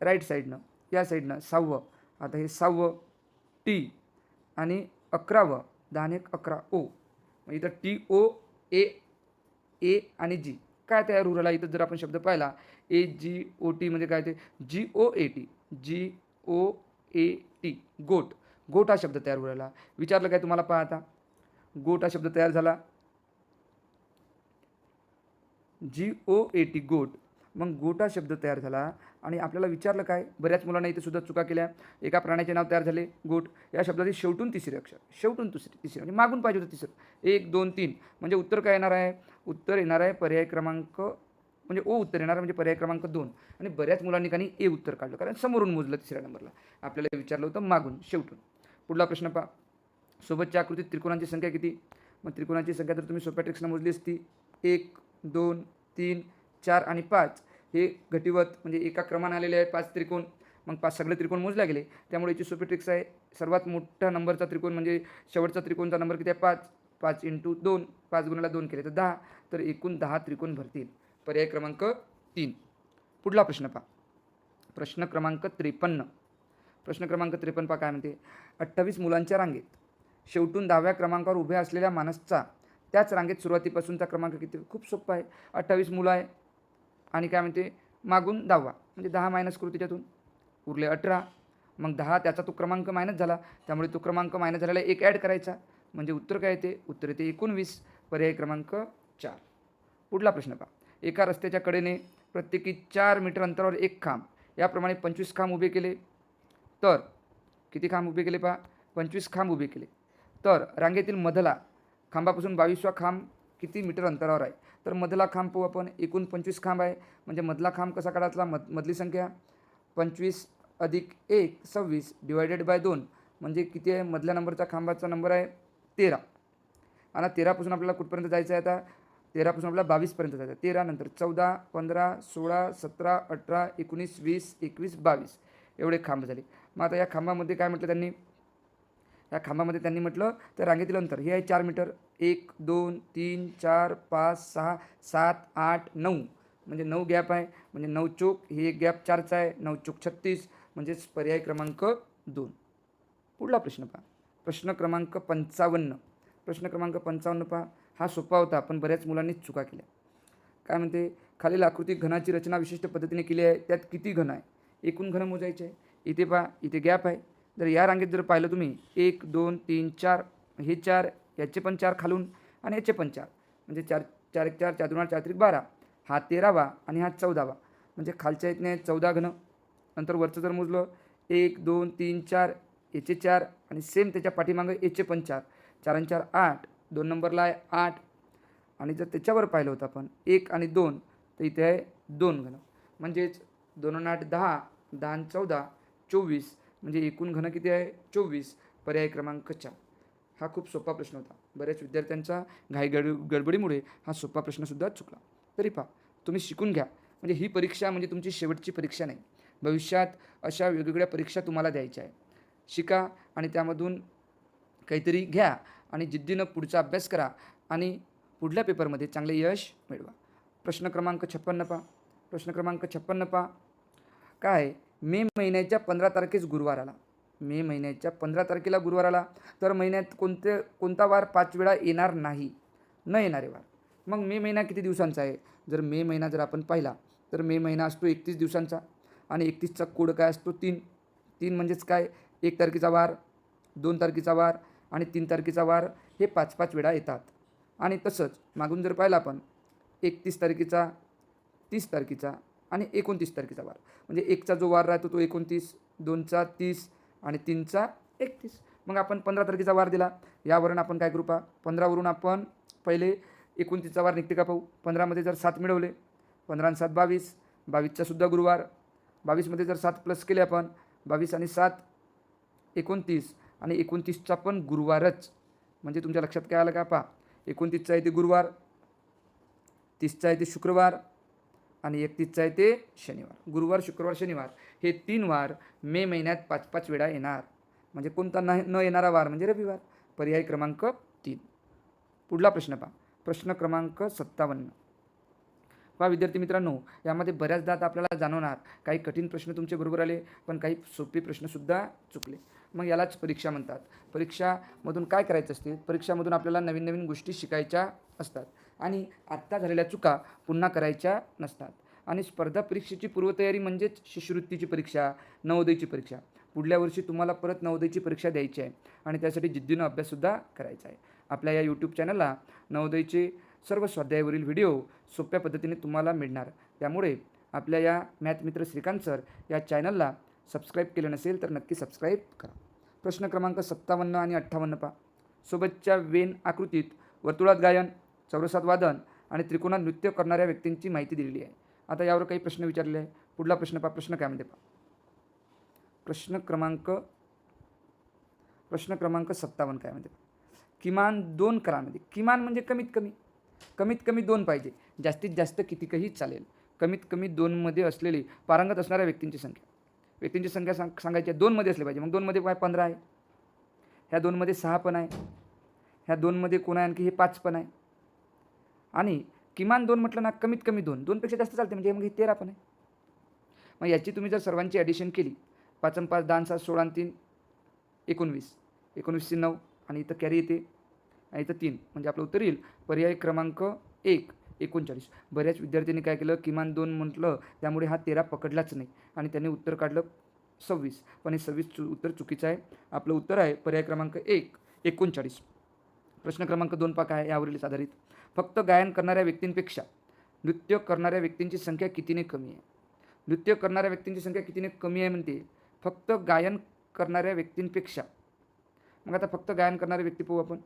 राईट साईडनं, या साईडनं 6वं. आता हे 6वं टी आणि 11वं, 10 आणि 11 ओ, मग इथं टी ओ ए, ए आणि जी काय तयार होऊ राहिला इथं जर आपण शब्द पाहिला, ए जी ओ टी म्हणजे काय ते जी ओ A T, G O A T, गोट. गोट हा शब्द तयार होऊ राहिला. विचारलं काय तुम्हाला, पहा आता, गोट हा शब्द तयार झाला, जी ओ ए टी, गोट. मग गोट हा शब्द तयार झाला आणि आपल्याला विचारलं काय, बऱ्याच मुलांना इथे सुद्धा चुका केल्या. एका प्राण्याचे नाव तयार झाले गोट, या शब्दाचे शेवटून तिसरे अक्षर, शेवटून तिसरे म्हणजे मागून पाहिजे होतं तिसरं, 1 2 3, म्हणजे उत्तर काय येणार आहे, उत्तर येणार आहे पर्याय क्रमांक, म्हणजे ओ उत्तर येणार म्हणजे पर्याय क्रमांक 2. आणि बऱ्याच मुलांनी काही ए उत्तर काढलं, कारण समोरून मोजलं तिसऱ्या नंबरला, आपल्याला विचारलं होतं मागून शेवटून. पुढला प्रश्न पहा, सोबतच्या आकृतीत त्रिकोणांची संख्या किती. मग त्रिकोणाची संख्या जर तुम्ही सोप्या ट्रिक्सनं मोजली असती, 1 2 3 4 आणि 5, हे घटीवत म्हणजे एका क्रमाने आलेले आहे 5 त्रिकोण. मग 5 सगळे त्रिकोण मोजले गेले, त्यामुळे याची सोपी ट्रिक्स आहे, सर्वात मोठा नंबरचा त्रिकोण म्हणजे शेवटचा त्रिकोणचा नंबर किती आहे, 5, 5 × 2, 5 × 2 केले तर 10, तर एकूण 10 त्रिकोण भरतील. पर्याय क्रमांक 3. पुढला प्रश्न पहा, प्रश्न क्रमांक 53. प्रश्न क्रमांक 53 पहा काय म्हणते, 28 मुलांच्या रांगेत शेवटून 10व्या क्रमांकावर उभ्या असलेल्या माणसाचा त्याच रांगेत सुरुवातीपासूनचा क्रमांक किती. खूप सोपं आहे, 28 मुलं आहे आणि काय म्हणते मागून 10वा, म्हणजे 10 मायनस करू त्याच्यातून, उरले 18. मग 10 त्याचा तो क्रमांक मायनस झाला, त्यामुळे तो क्रमांक मायनस झालेला एक ॲड करायचा, म्हणजे उत्तर काय येते, उत्तर येते 19. पर्याय क्रमांक 4. पुढला प्रश्न पहा, एका रस्त्याच्या कडेने प्रत्येकी 4 मीटर अंतरावर एक खांब, याप्रमाणे 25 खांब उभे केले तर किती खांब उभे केले पहा, 25 खांब उभे केले तर रांगेतील मधला खांबापासून 22वा खांब किती मीटर अंतरावर आहे. तर मधला खांब पाहू आपण, एकूण 25 खांब आहे, म्हणजे मधला खांब कसा काढायचा, मधली संख्या 25 अधिक 1 26 डिवायडेड बाय 2, म्हणजे किती आहे, मधल्या नंबरचा खांबाचा नंबर आहे 13. आणि 13पासून आपल्याला कुठपर्यंत जायचं आहे, आता 13पासून आपल्याला 22पर्यंत जायचं आहे. 13 नंतर 14 15 16 17 18 19 20 21 22 एवढे खांब झाले. मग आता या खांबामध्ये काय म्हटलं त्यांनी, या खांबामध्ये त्यांनी म्हटलं तर रांगेतील अंतर हे आहे 4 मीटर, 1 2 3 4 5 6 7 8 9, म्हणजे 9 गॅप आहे, म्हणजे 9 चोक हे एक गॅप 4चा आहे, 9 चोक 36, म्हणजेच पर्याय क्रमांक 2. पुढला प्रश्न पहा, प्रश्न क्रमांक 55. प्रश्न क्रमांक 55 पहा, हा सोपा होता पण बऱ्याच मुलांनी चुका केल्या. काय म्हणते, खालील आकृती घनाची रचना विशिष्ट पद्धतीने केली आहे, त्यात किती घन आहे, एकूण घन मोजायचे आहे. इथे पहा, इथे गॅप आहे, जर या रांगेत जर पाहिलं तुम्ही 1 2 3 4, हे 4, याचे पण 4 खालून आणि याचे पण 4, म्हणजे 4 4 1 4 4 2 8 4 3 12, हा 13वा आणि हा 14वा, म्हणजे खालच्या इथने 14 घन. नंतर वरचं जर मोजलं 1 2 3 4, याचे 4 आणि सेम त्याच्या पाठीमागं याचे पण 4, 4 आणि 4 8, 2 नंबरला आहे 8. आणि जर त्याच्यावर पाहिलं होतं आपण 1 आणि 2, तर इथे आहे 2 घन, म्हणजेच 2 आणि 8 10, 10 आणि 14 24, म्हणजे एकूण घन किती आहे 24. पर्याय क्रमांक 4. हा खूप सोपा प्रश्न होता, बऱ्याच विद्यार्थ्यांचा गडबडीमुळे हा सोपा प्रश्नसुद्धा चुकला. तरी पहा, तुम्ही शिकून घ्या, म्हणजे ही परीक्षा म्हणजे तुमची शेवटची परीक्षा नाही, भविष्यात अशा वेगवेगळ्या परीक्षा तुम्हाला द्यायच्या आहे. शिका आणि त्यामधून काहीतरी घ्या आणि जिद्दीनं पुढचा अभ्यास करा आणि पुढल्या पेपरमध्ये चांगले यश मिळवा. प्रश्न क्रमांक 56 पहा, प्रश्न क्रमांक 56 पहा काय, मे महिन्याच्या 15 तारखेस गुरुवार आला, मे महिन्याच्या 15 तारखेला गुरुवार आला तर महिन्यात कोणता वार 5 वेळा येणार नाही, न येणारे वार. मग मे महिना किती दिवसांचा आहे, जर मे महिना जर आपण पाहिला तर मे महिना असतो 31 दिवसांचा आणि 31चा कोड काय असतो 3. 3 म्हणजेच काय, 1 तारखेचा वार, 2 तारखेचा वार आणि 3 तारखेचा वार, हे 5-5 वेळा येतात. आणि तसंच मागून जर पाहिलं आपण 31 तारखेचा, 30 तारखेचा आणि 29 तारखेचा वार, म्हणजे 1चा जो वार राहतो तो 29, 2चा 30 आणि 3चा 31. मग आपण 15 तारखेचा वार दिला, यावरून आपण काय करू पहा, 15वरून आपण पहिले 29चा वार निघते का पाहू. 15मध्ये जर 7 मिळवले, 15 आणि 7 22, 22चा सुद्धा गुरुवार, 22मध्ये जर 7 प्लस केले आपण, 22 आणि 7 29 आणि 29चा पण गुरुवारच, म्हणजे तुमच्या लक्षात काय आलं का पहा, 29चा आहे ते गुरुवार, 30चा आहे ते शुक्रवार, आणि 31चा आहे ते शनिवार. गुरुवार, शुक्रवार, शनिवार हे 3 वार मे महिन्यात 5-5 वेळा येणार. म्हणजे कोणता न येणारा वार म्हणजे रविवार. पर्याय क्रमांक 3. पुढला प्रश्न पहा. प्रश्न क्रमांक 57. पहा विद्यार्थी मित्रांनो, यामध्ये बऱ्याचदा आता आपल्याला जाणवणार काही कठीण प्रश्न तुमचे बरोबर आले, पण काही सोपे प्रश्नसुद्धा चुकले. मग यालाच परीक्षा म्हणतात. परीक्षामधून काय करायचं असते? परीक्षामधून आपल्याला नवीन नवीन गोष्टी शिकायच्या असतात आणि आत्ता झालेल्या चुका पुन्हा करायच्या नसतात. आणि स्पर्धा परीक्षेची पूर्वतयारी म्हणजेच शिष्यवृत्तीची परीक्षा, नवोदयची परीक्षा. पुढल्या वर्षी तुम्हाला परत नवोदयची परीक्षा द्यायची आहे आणि त्यासाठी जिद्दीनं अभ्याससुद्धा करायचा आहे. आपल्या या यूट्यूब चॅनलला नवोदयचे सर्व स्वाध्यायावरील व्हिडिओ सोप्या पद्धतीने तुम्हाला मिळणार. त्यामुळे आपल्या या मॅथ मित्र श्रीकांत सर या चॅनलला सबस्क्राईब केलं नसेल तर नक्की सबस्क्राईब करा. प्रश्न क्रमांक 57 आणि 58 पहा. सोबतच्या वेन आकृतीत वर्तुळात गायन, चौरसात वादन आणि त्रिकोणात नृत्य करणाऱ्या व्यक्तींची माहिती दिलेली आहे. आता यावर काही प्रश्न विचारले आहे. पुढला प्रश्न पहा. प्रश्न काय म्हणते पहा. प्रश्न क्रमांक 57 काय म्हणते. किमान 2 कलांमध्ये, किमान म्हणजे कमीत कमी 2 पाहिजे, जास्तीत जास्त कितीकही चालेल. कमीत कमी 2मध्ये असलेली पारंगत असणाऱ्या व्यक्तींची संख्या सांगायची आहे. 2मध्ये असले पाहिजे. मग 2मध्ये काय 15 आहे, ह्या 2मध्ये 6 पण आहे, ह्या 2मध्ये कोण आहे आणखी हे 5 पण आहे. आणि किमान 2 म्हटलं ना, कमीत कमी 2, 2पेक्षा जास्त चालते म्हणजे मग हे 13 पण आहे. मग याची तुम्ही जर सर्वांची ॲडिशन केली, 5 आणि 5 10 7 16 आणि 3 19, 19 9 आणि इथं कॅरी येते आणि इथं 3 म्हणजे आपलं उत्तर येईल पर्याय क्रमांक 1 39. बऱ्याच विद्यार्थ्यांनी काय केलं, किमान 2 म्हटलं त्यामुळे हा 13 पकडलाच नाही आणि त्यांनी उत्तर काढलं 26, पण हे 26 उत्तर चुकीचं आहे. आपलं उत्तर आहे पर्याय क्रमांक 1 39. प्रश्न क्रमांक 2 पहा काय यावरील आधारित. फक्त गायन करणाऱ्या व्यक्तींपेक्षा नृत्य करणाऱ्या व्यक्तींची संख्या कितीने कमी आहे. नृत्य करणाऱ्या व्यक्तींची संख्या कितीने कमी आहे म्हणते, फक्त गायन करणाऱ्या व्यक्तींपेक्षा. मग आता फक्त गायन करणारे व्यक्ती पाहू आपण.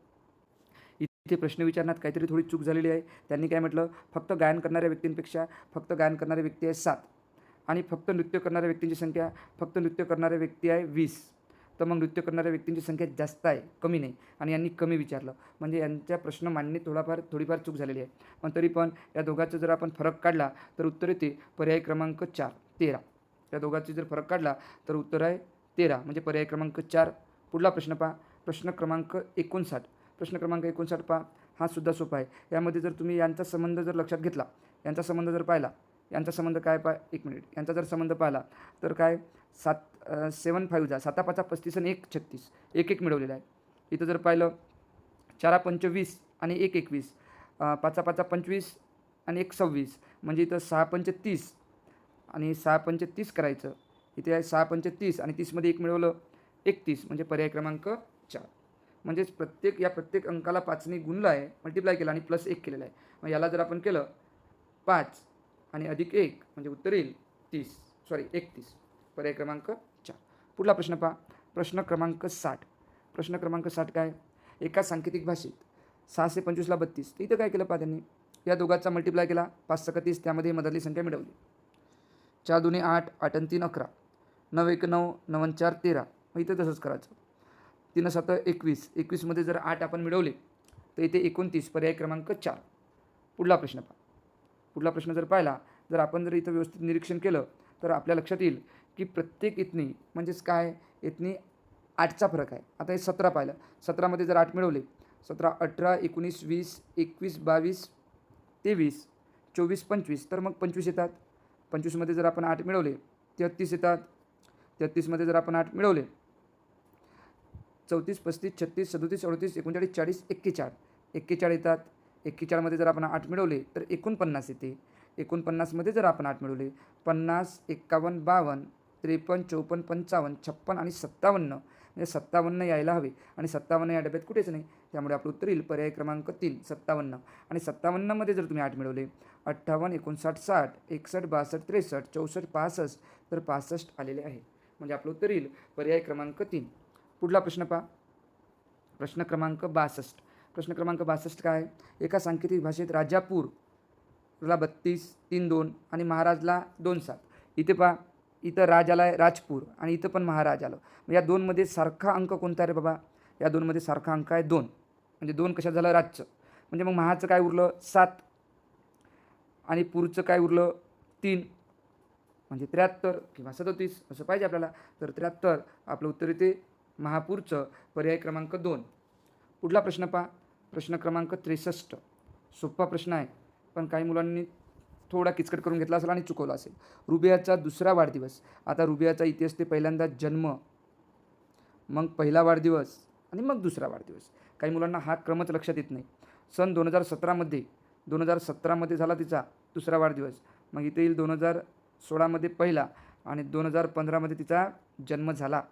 इथे प्रश्न विचारण्यात काहीतरी थोडी चूक झालेली आहे. त्यांनी काय म्हटलं, फक्त गायन करणाऱ्या व्यक्तींपेक्षा फक्त गायन करणारे व्यक्ती आहे 7 आणि फक्त नृत्य करणाऱ्या व्यक्तींची संख्या, फक्त नृत्य करणारे व्यक्ती आहे 20. तर मग नृत्य करणाऱ्या व्यक्तींची संख्या जास्त आहे, कमी नाही. आणि यांनी कमी विचारलं म्हणजे यांच्या प्रश्न मांडणी थोडीफार चूक झालेली आहे. पण तरी पण या दोघांचा जर आपण फरक काढला तर उत्तर येते पर्याय क्रमांक 4 13. या दोघांची जर फरक काढला तर उत्तर आहे 13 म्हणजे पर्याय क्रमांक 4. पुढला प्रश्न पहा. प्रश्न क्रमांक 59. प्रश्न क्रमांक 59 पहा. हा सुद्धा सोपा आहे. यामध्ये जर तुम्ही यांचा संबंध जर लक्षात घेतला, यांचा संबंध जर पाहिला, यांचा संबंध काय पहा, 1 मिनिट, यांचा जर संबंध पाहिला तर काय 7 5 7 5 35 आणि 1 36, 1 1 मिळवलेला आहे. इथं जर पाहिलं 4 5 20 आणि 1 21, 5 5 25 आणि 1 26 म्हणजे इथं 6 5 30 आणि 6 5 30 करायचं. इथे आहे 6 5 30 आणि 30मध्ये 1 मिळवलं 31 म्हणजे पर्याय क्रमांक 4. म्हणजेच प्रत्येक अंकाला 5ने गुणलं आहे, मल्टिप्लाय केलं आणि +1 केलेलं आहे. मग याला जर आपण केलं 5 आणि अधिक 1 म्हणजे उत्तर येईल 31. पर्याय क्रमांक 4. पुढला प्रश्न पहा. प्रश्न क्रमांक 60. प्रश्न क्रमांक 60 काय, एका सांकेतिक भाषेत 6 से 25ला 32. तर इथं काय केलं पहा त्यांनी, या दोघांचा मल्टिप्लाय केला 5 6 30, त्यामध्ये मधातली संख्या मिळवली. 4 2 8, 8 आणि 3 11, 9 1 9, 9 आणि 4 13. मग इथं तसंच करायचं. 3 7 21, 21मध्ये जर 8 आपण मिळवले तर इथे 29 पर्याय क्रमांक 4. पुढला प्रश्न पहा. पुढला प्रश्न जर पाहिला, जर आपण जर इथं व्यवस्थित निरीक्षण केलं तर आपल्या लक्षात येईल की प्रत्येक इथनी म्हणजेच काय, इथनी 8चा फरक आहे. आता हे 17 पाहिलं, 17मध्ये जर 8 मिळवले, 17 18 19 20 21 22 23 24 25, तर मग 25 येतात. 25मध्ये जर आपण 8 मिळवले 33 येतात. 33मध्ये जर आपण 8 मिळवले 34 35 36 37 38 39 40 41 41 येतात. 41मध्ये जर आपण 8 मिळवले तर 49 येते. 49मध्ये जर आपण 8 मिळवले 50 51 52 53 54 55 56 आणि 57, म्हणजे 57 यायला हवे आणि 57 या डब्यात कुठेच नाही. त्यामुळे आपलं उत्तर येईल पर्याय क्रमांक 3 57. आणि 57मध्ये जर तुम्ही 8 मिळवले 58 59 60 61 62 63 64 65, तर 65 आलेले आहे. म्हणजे आपलं उत्तर येईल पर्याय क्रमांक 3. पुढला प्रश्न पहा. प्रश्न क्रमांक 62. प्रश्न क्रमांक 62 काय, एका सांकेतिक भाषेत राजापूरला 32 3 2 आणि महाराजला 2 7. इथे पहा, इथं राज आला आहे राजपूर आणि इथं पण महाराज आलं. या 2मध्ये सारखा अंक कोणता रे बाबा, या 2मध्ये सारखा अंक आहे 2. म्हणजे 2 कशात झालं, राजचं. म्हणजे मग महाचं काय उरलं 7 आणि पूरचं काय उरलं 3 म्हणजे 73 किंवा 37 असं पाहिजे आपल्याला. तर 73 आपलं उत्तर येते महापूरचं, पर्याय क्रमांक 2. पुढला प्रश्न पहा, प्रश्न क्रमांक 63. सोपा प्रश्न आहे, पण काही मुलांनी थोडा किचकट करून घेतला असेल आणि चुकवला असेल. रुबियाचा दुसरा वाढदिवस. आता रुबियाचा इतिहास ते पहिल्यांदा जन्म, मग पहिला वाढदिवस आणि मग दुसरा वाढदिवस. काही मुलांना हा क्रमच लक्षात येत नाही. सन 2017मध्ये झाला तिचा दुसरा वाढदिवस. मग इथे येईल 2016मध्ये पहिला आणि 2015मध्ये तिचा जन्म झाला.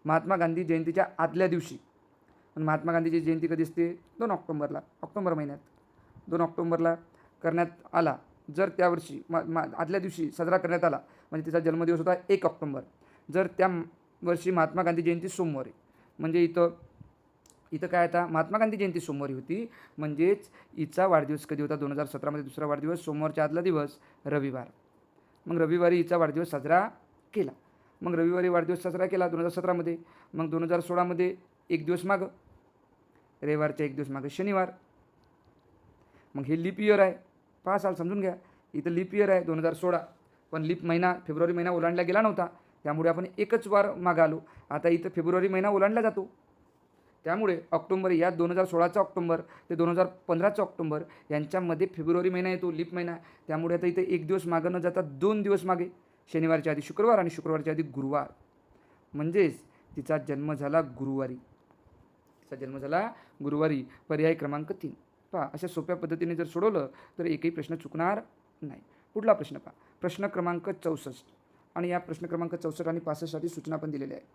महात्मा गांधी जयंतीच्या आदल्या दिवशी. पण महात्मा गांधीची जयंती कधी असते? 2 ऑक्टोबरला, ऑक्टोबर महिन्यात 2 ऑक्टोबरला करण्यात आला. जर त्या वर्षी आदल्या दिवशी साजरा करण्यात आला म्हणजे तिचा जन्मदिवस होता 1 ऑक्टोबर. जर त्या वर्षी महात्मा गांधी जयंती सोमवारी, म्हणजे इथं काय आता महात्मा गांधी जयंती सोमवारी होती, म्हणजेच हिचा वाढदिवस कधी होता? 2017मध्ये दुसरा वाढदिवस, सोमवारच्या आदला दिवस रविवार. मग रविवारी हिचा वाढदिवस साजरा केला. मग रविवारी वाढदिवस साजरा केला 2017मध्ये. मग 2016मध्ये एक दिवस मागं, रविवारच्या एक दिवस मागं शनिवार. मग हे लीप इयर आहे, 5 साल समजून घ्या. इथं लीप इयर आहे 2016, पण लीप महिना फेब्रुवारी महिना ओलांडला गेला नव्हता, त्यामुळे आपण एकच वार मागं आलो. आता इथं फेब्रुवारी महिना ओलांडला जातो, त्यामुळे ऑक्टोबर या 2016चा ऑक्टोबर ते 2015चा ऑक्टोबर यांच्यामध्ये फेब्रुवारी महिना येतो, लीप महिना. त्यामुळे आता इथे एक दिवस मागं न जाता 2 दिवस मागे, शनिवारच्या आधी शुक्रवार आणि शुक्रवारच्या आधी गुरुवार. म्हणजेच तिचा जन्म झाला गुरुवारी. पर्याय क्रमांक 3. पहा, अशा सोप्या पद्धतीने जर सोडवलं तर एकही प्रश्न चुकणार नाही. पुढला प्रश्न पहा, प्रश्न क्रमांक 64. आणि या प्रश्न क्रमांक 64 आणि 65साठी सूचना पण दिलेल्या आहे.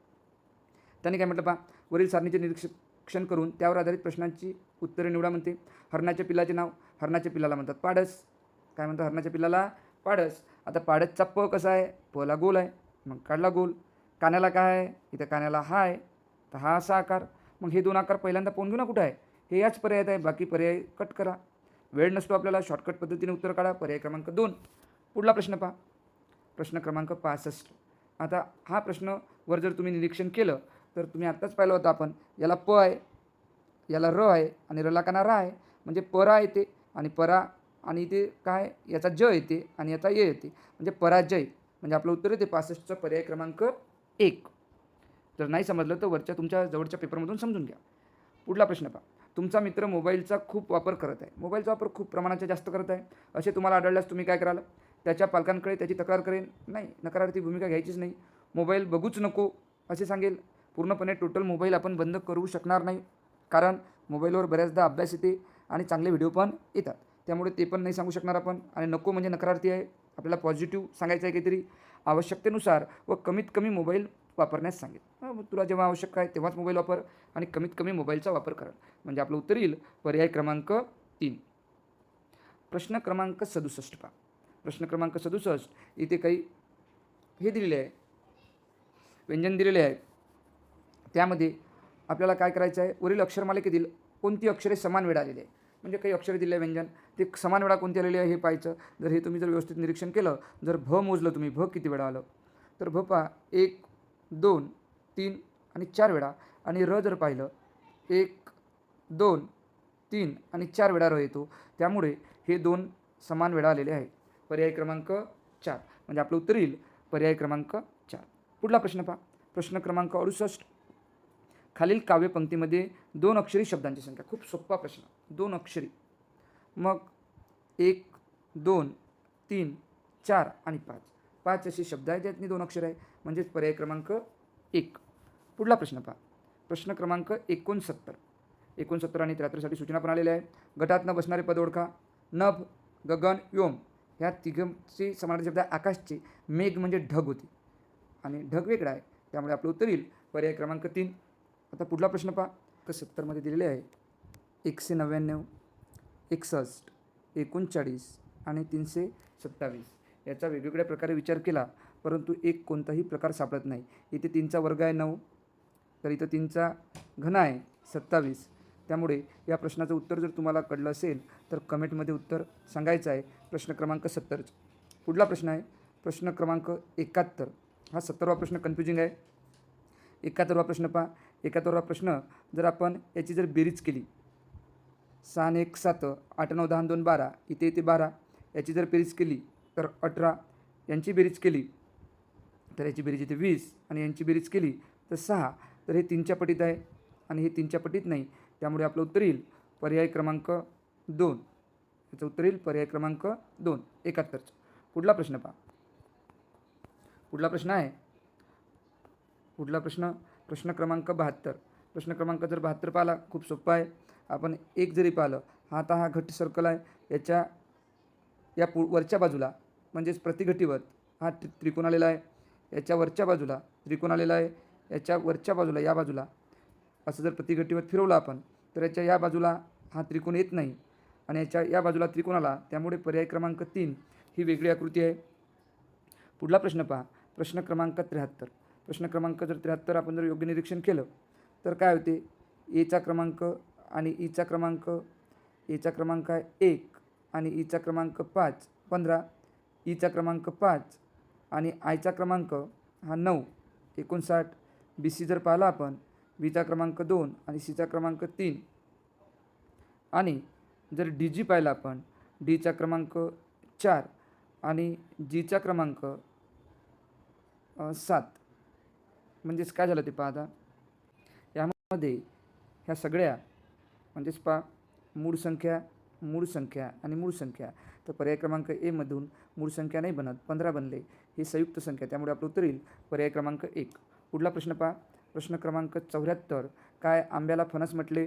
त्यांनी काय म्हटलं पहा, वरील सारणीचे निरीक्षण करून त्यावर आधारित प्रश्नांची उत्तरे निवडा म्हणते. हरणाच्या पिल्लाचे नाव. हरणाच्या पिल्लाला म्हणतात पाडस. काय म्हणतात हरणाच्या पिल्लाला? पाडस. आता पाडसचा प कसा आहे? पला गोल आहे, मग काढला गोल. कान्याला काय आहे? इथं कान्याला हा आहे, तर हा असा आकार. मग हे 2 आकार पहिल्यांदा पाहून घेऊ ना कुठं आहे. हे याच पर्यायात आहे, बाकी पर्याय कट करा. वेळ नसतो आपल्याला, शॉर्टकट पद्धतीने उत्तर काढा. पर्याय क्रमांक 2. पुढला प्रश्न पहा, प्रश्न क्रमांक 65. आता हा प्रश्न वर जर तुम्ही निरीक्षण केलं तर तुम्ही आत्ताच पाहिलं होतं आपण, याला प आहे, याला र आहे आणि रला काना रा आहे, म्हणजे परा येते आणि परा, आणि इथे काय याचा ज येते आणि याचा य येते, म्हणजे पराजय. म्हणजे आपलं उत्तर येते 65चा पर्याय क्रमांक 1. जर नाही समजलं तर वरच्या तुमच्या जवळच्या पेपरमधून समजून घ्या. पुढला प्रश्न पहा, तुमचा मित्र मोबाईलचा खूप वापर करत आहे. मोबाईलचा वापर खूप प्रमाणाच्या जास्त करत आहे असे तुम्हाला आढळल्यास तुम्ही काय कराल? त्याच्या पालकांकडे त्याची तक्रार करेन? नाही, नकारार्थी भूमिका घ्यायचीच नाही. मोबाईल बघूच नको असे सांगेल. पूर्णपणे टोटल मोबाईल आपण बंद करू शकणार नाही, कारण मोबाईलवर बऱ्याचदा अभ्यास येते आणि चांगले व्हिडिओ पण येतात, त्यामुळे ते पण नाही सांगू शकणार आपण. आणि नको म्हणजे नकारार्थी आहे, आपल्याला पॉझिटिव्ह सांगायचं आहे काहीतरी. आवश्यकतेनुसार व कमीत कमी मोबाईल वापरण्यास सांगेल. तुला जेव्हा आवश्यक आहे तेव्हाच मोबाईल वापर आणि कमीत कमी मोबाईलचा वापर करा. म्हणजे आपलं उत्तर येईल पर्याय क्रमांक 3. प्रश्न क्रमांक 67 पहा. प्रश्न क्रमांक 67 इथे काही हे दिलेले आहे, व्यंजन दिलेले आहे. त्यामध्ये आपल्याला काय करायचं आहे, वरील अक्षरमालिकेतील कोणती अक्षरे समान वेळा आलेली आहे. म्हणजे काही अक्षरे दिले व्यंजन, ते समान वेळा कोणती आलेली आहे हे पाहायचं. जर हे तुम्ही जर व्यवस्थित निरीक्षण केलं, जर भ मोजलं तुम्ही, भ किती वेळा आलं, तर भ पहा 1, 2, 3 आणि 4 वेळा. आणि र जर पाहिलं 1, 2, 3 आणि 4 वेळा र येतो. त्यामुळे हे 2 समान वेळा आलेले आहे. पर्याय क्रमांक 4. म्हणजे आपलं उत्तर येईल पर्याय क्रमांक 4. पुढला प्रश्न पहा, प्रश्न क्रमांक 68. खालील काव्यपंक्तीमध्ये 2 अक्षरी शब्दांची संख्या. खूप सोपा प्रश्न, 2 अक्षरी. मग 1, 2, 3, 4 आणि 5. 5 असे शब्द आहेत, त्यातनी 2 अक्षर आहे, म्हणजेच पर्याय क्रमांक 1. पुढला प्रश्न पहा, प्रश्न क्रमांक 69. 69 आणि 73साठी सूचना पण आलेल्या आहे. गटात न बसणारे पद ओळखा. नभ, गगन, व्योम ह्या तिघांचे समानार्थी शब्द आहे. आकाशचे. मेघ म्हणजे ढग होती आणि ढग वेगळा आहे, त्यामुळे आपलं उत्तर येईल पर्याय क्रमांक 3. आता पुढला प्रश्न पहा, 70मध्ये दिलेले आहे 199, 61, 39 आणि 327. याचा वेगवेगळ्या प्रकारे विचार केला, परंतु एक कोणताही प्रकार सापडत नाही. इथे 3चा वर्ग आहे 9, तर इथं 3चा घन आहे 27. त्यामुळे या प्रश्नाचं उत्तर जर तुम्हाला कळलं असेल तर कमेंटमध्ये उत्तर सांगायचं आहे. प्रश्न क्रमांक 70. पुढला प्रश्न आहे प्रश्न क्रमांक 71. हा 70वा प्रश्न कन्फ्युजिंग आहे. 71वा प्रश्न पहा. 71वा प्रश्न जर आपण याची जर बेरीज केली, 6 1 7, 8 9 10 2 12, इथे 12, याची जर बेरीज केली तर 18, यांची बेरीज केली तर याची बेरीज येते 20 आणि यांची बेरीज केली तर 6. तर हे 3च्या पटीत आहे आणि हे 3च्या पटीत नाही, त्यामुळे आपलं उत्तर येईल पर्याय क्रमांक 2. याचं उत्तर येईल पर्याय क्रमांक 2 71. पुढला प्रश्न पहा. पुढला प्रश्न आहे प्रश्न क्रमांक 72. प्रश्न क्रमांक जर 72 पाहिला खूप सोपा आहे. आपण एक जरी पाहिलं, आता हा घट्ट सर्कल आहे, या वरच्या बाजूला म्हणजेच प्रतिघटीवर हा त्रिकोण आलेला आहे, याच्या वरच्या बाजूला त्रिकोण आलेला आहे, याच्या वरच्या बाजूला या बाजूला असं जर प्रतिघटीवर फिरवलं आपण तर याच्या या बाजूला हा त्रिकोण येत नाही आणि याच्या या बाजूला त्रिकोण आला, त्यामुळे पर्याय क्रमांक 3 ही वेगळी आकृती आहे. पुढला प्रश्न पहा. प्रश्न क्रमांक 73. प्रश्न क्रमांक जर 73 आपण जर योग्य निरीक्षण केलं तर काय होते, एचा क्रमांक आणि ईचा क्रमांक, एचा क्रमांक आहे 1 आणि ईचा क्रमांक 5 15, ईचा क्रमांक 5 आणि आयचा क्रमांक हा 9 59. बी सी जर पाहिला आपण, बीचा क्रमांक 2 आणि सीचा क्रमांक 3 आणि जर डी जी पाहिला आपण, डीचा क्रमांक 4 आणि जीचा क्रमांक 7. म्हणजेच काय झालं ते पहा. आता यामध्ये ह्या सगळ्या म्हणजेच पहा मूळ संख्या आणि मूळ संख्या, तर पर्याय क्रमांक एमधून मूळ संख्या नाही बनत, 15 बनले, ही संयुक्त संख्या, त्यामुळे आपलं उत्तर येईल पर्याय क्रमांक 1. पुढला प्रश्न पहा. प्रश्न क्रमांक 74. काय आंब्याला फणस म्हटले,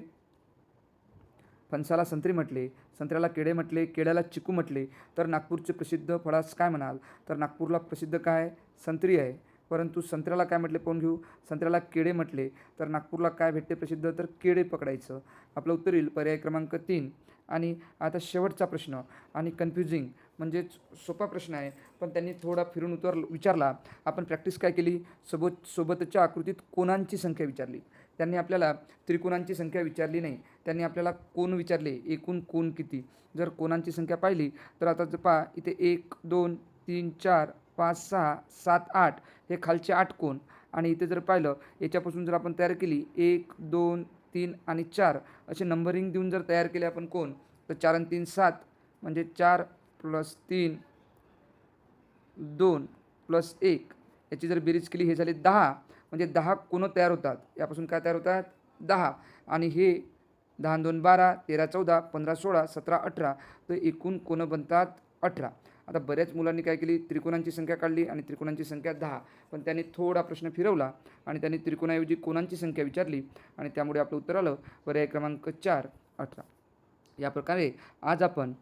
फणसाला संत्री म्हटले, संत्र्याला केळे म्हटले, केळ्याला चिकू म्हटले, तर नागपूरचे प्रसिद्ध फळास काय म्हणाल. तर नागपूरला प्रसिद्ध काय संत्री आहे, परंतु संत्र्याला काय म्हटले पाहून घेऊ. संत्र्याला केळे म्हटले तर नागपूरला काय भेटते प्रसिद्ध, तर केळे पकडायचं. आपलं उत्तर येईल पर्याय क्रमांक 3. आणि आता शेवटचा प्रश्न आणि कन्फ्युजिंग म्हणजेच सोपा प्रश्न आहे, पण त्यांनी थोडा फिरून विचारला. आपण प्रॅक्टिस काय केली, सोबतच्या आकृतीत कोणांची संख्या विचारली. त्यांनी आपल्याला त्रिकोणांची संख्या विचारली नाही, त्यांनी आपल्याला कोण विचारले, एकूण कोण किती. जर कोणांची संख्या पाहिली तर आता पहा इथे 1 2 3 4 5 6 7 8 हे खालचे 8 कोण, आणि इथे जर पाहिलं याच्यापासून जर आपण तयार केली 1 2 3 आणि 4 असे नंबरिंग देऊन जर तयार केले आपण कोण, तर 4 आणि 3 7 म्हणजे 4 + 3 2 + 1 याची जर बेरीज केली हे झाले 10. म्हणजे 10 कोण तयार होतात, यापासून काय तयार होतात 10, आणि हे 10 आणि 2 12 13 14 15 16 17 18, तर एकूण कोण बनतात 18. आता बऱ्याच मुलांनी काय केली, त्रिकोणांची संख्या काढली आणि त्रिकोणांची संख्या 10, पण त्यांनी थोडा प्रश्न फिरवला आणि त्यांनी त्रिकोणाऐवजी कोणांची संख्या विचारली आणि त्यामुळे आपलं उत्तर आलं पर्याय क्रमांक 4 18. या प्रकारे आज आपण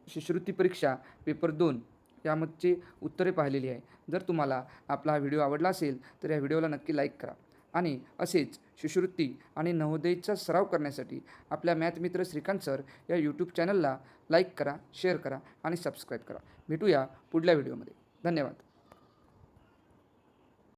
शिष्यवृत्ती परीक्षा पेपर 2 यामध्ये उत्तरे पाहिलेली आहे. जर तुम्हाला आपला हा व्हिडिओ आवडला असेल तर या व्हिडिओला नक्की लाईक करा आणि असेच शिष्यवृत्ती आणि नवोदयचा सराव करण्यासाठी आपल्या मॅथ मित्र श्रीकांत सर या यूट्यूब चॅनलला लाईक करा, शेअर करा आणि सबस्क्राईब करा. भेटूया पुढल्या व्हिडिओमध्ये. धन्यवाद.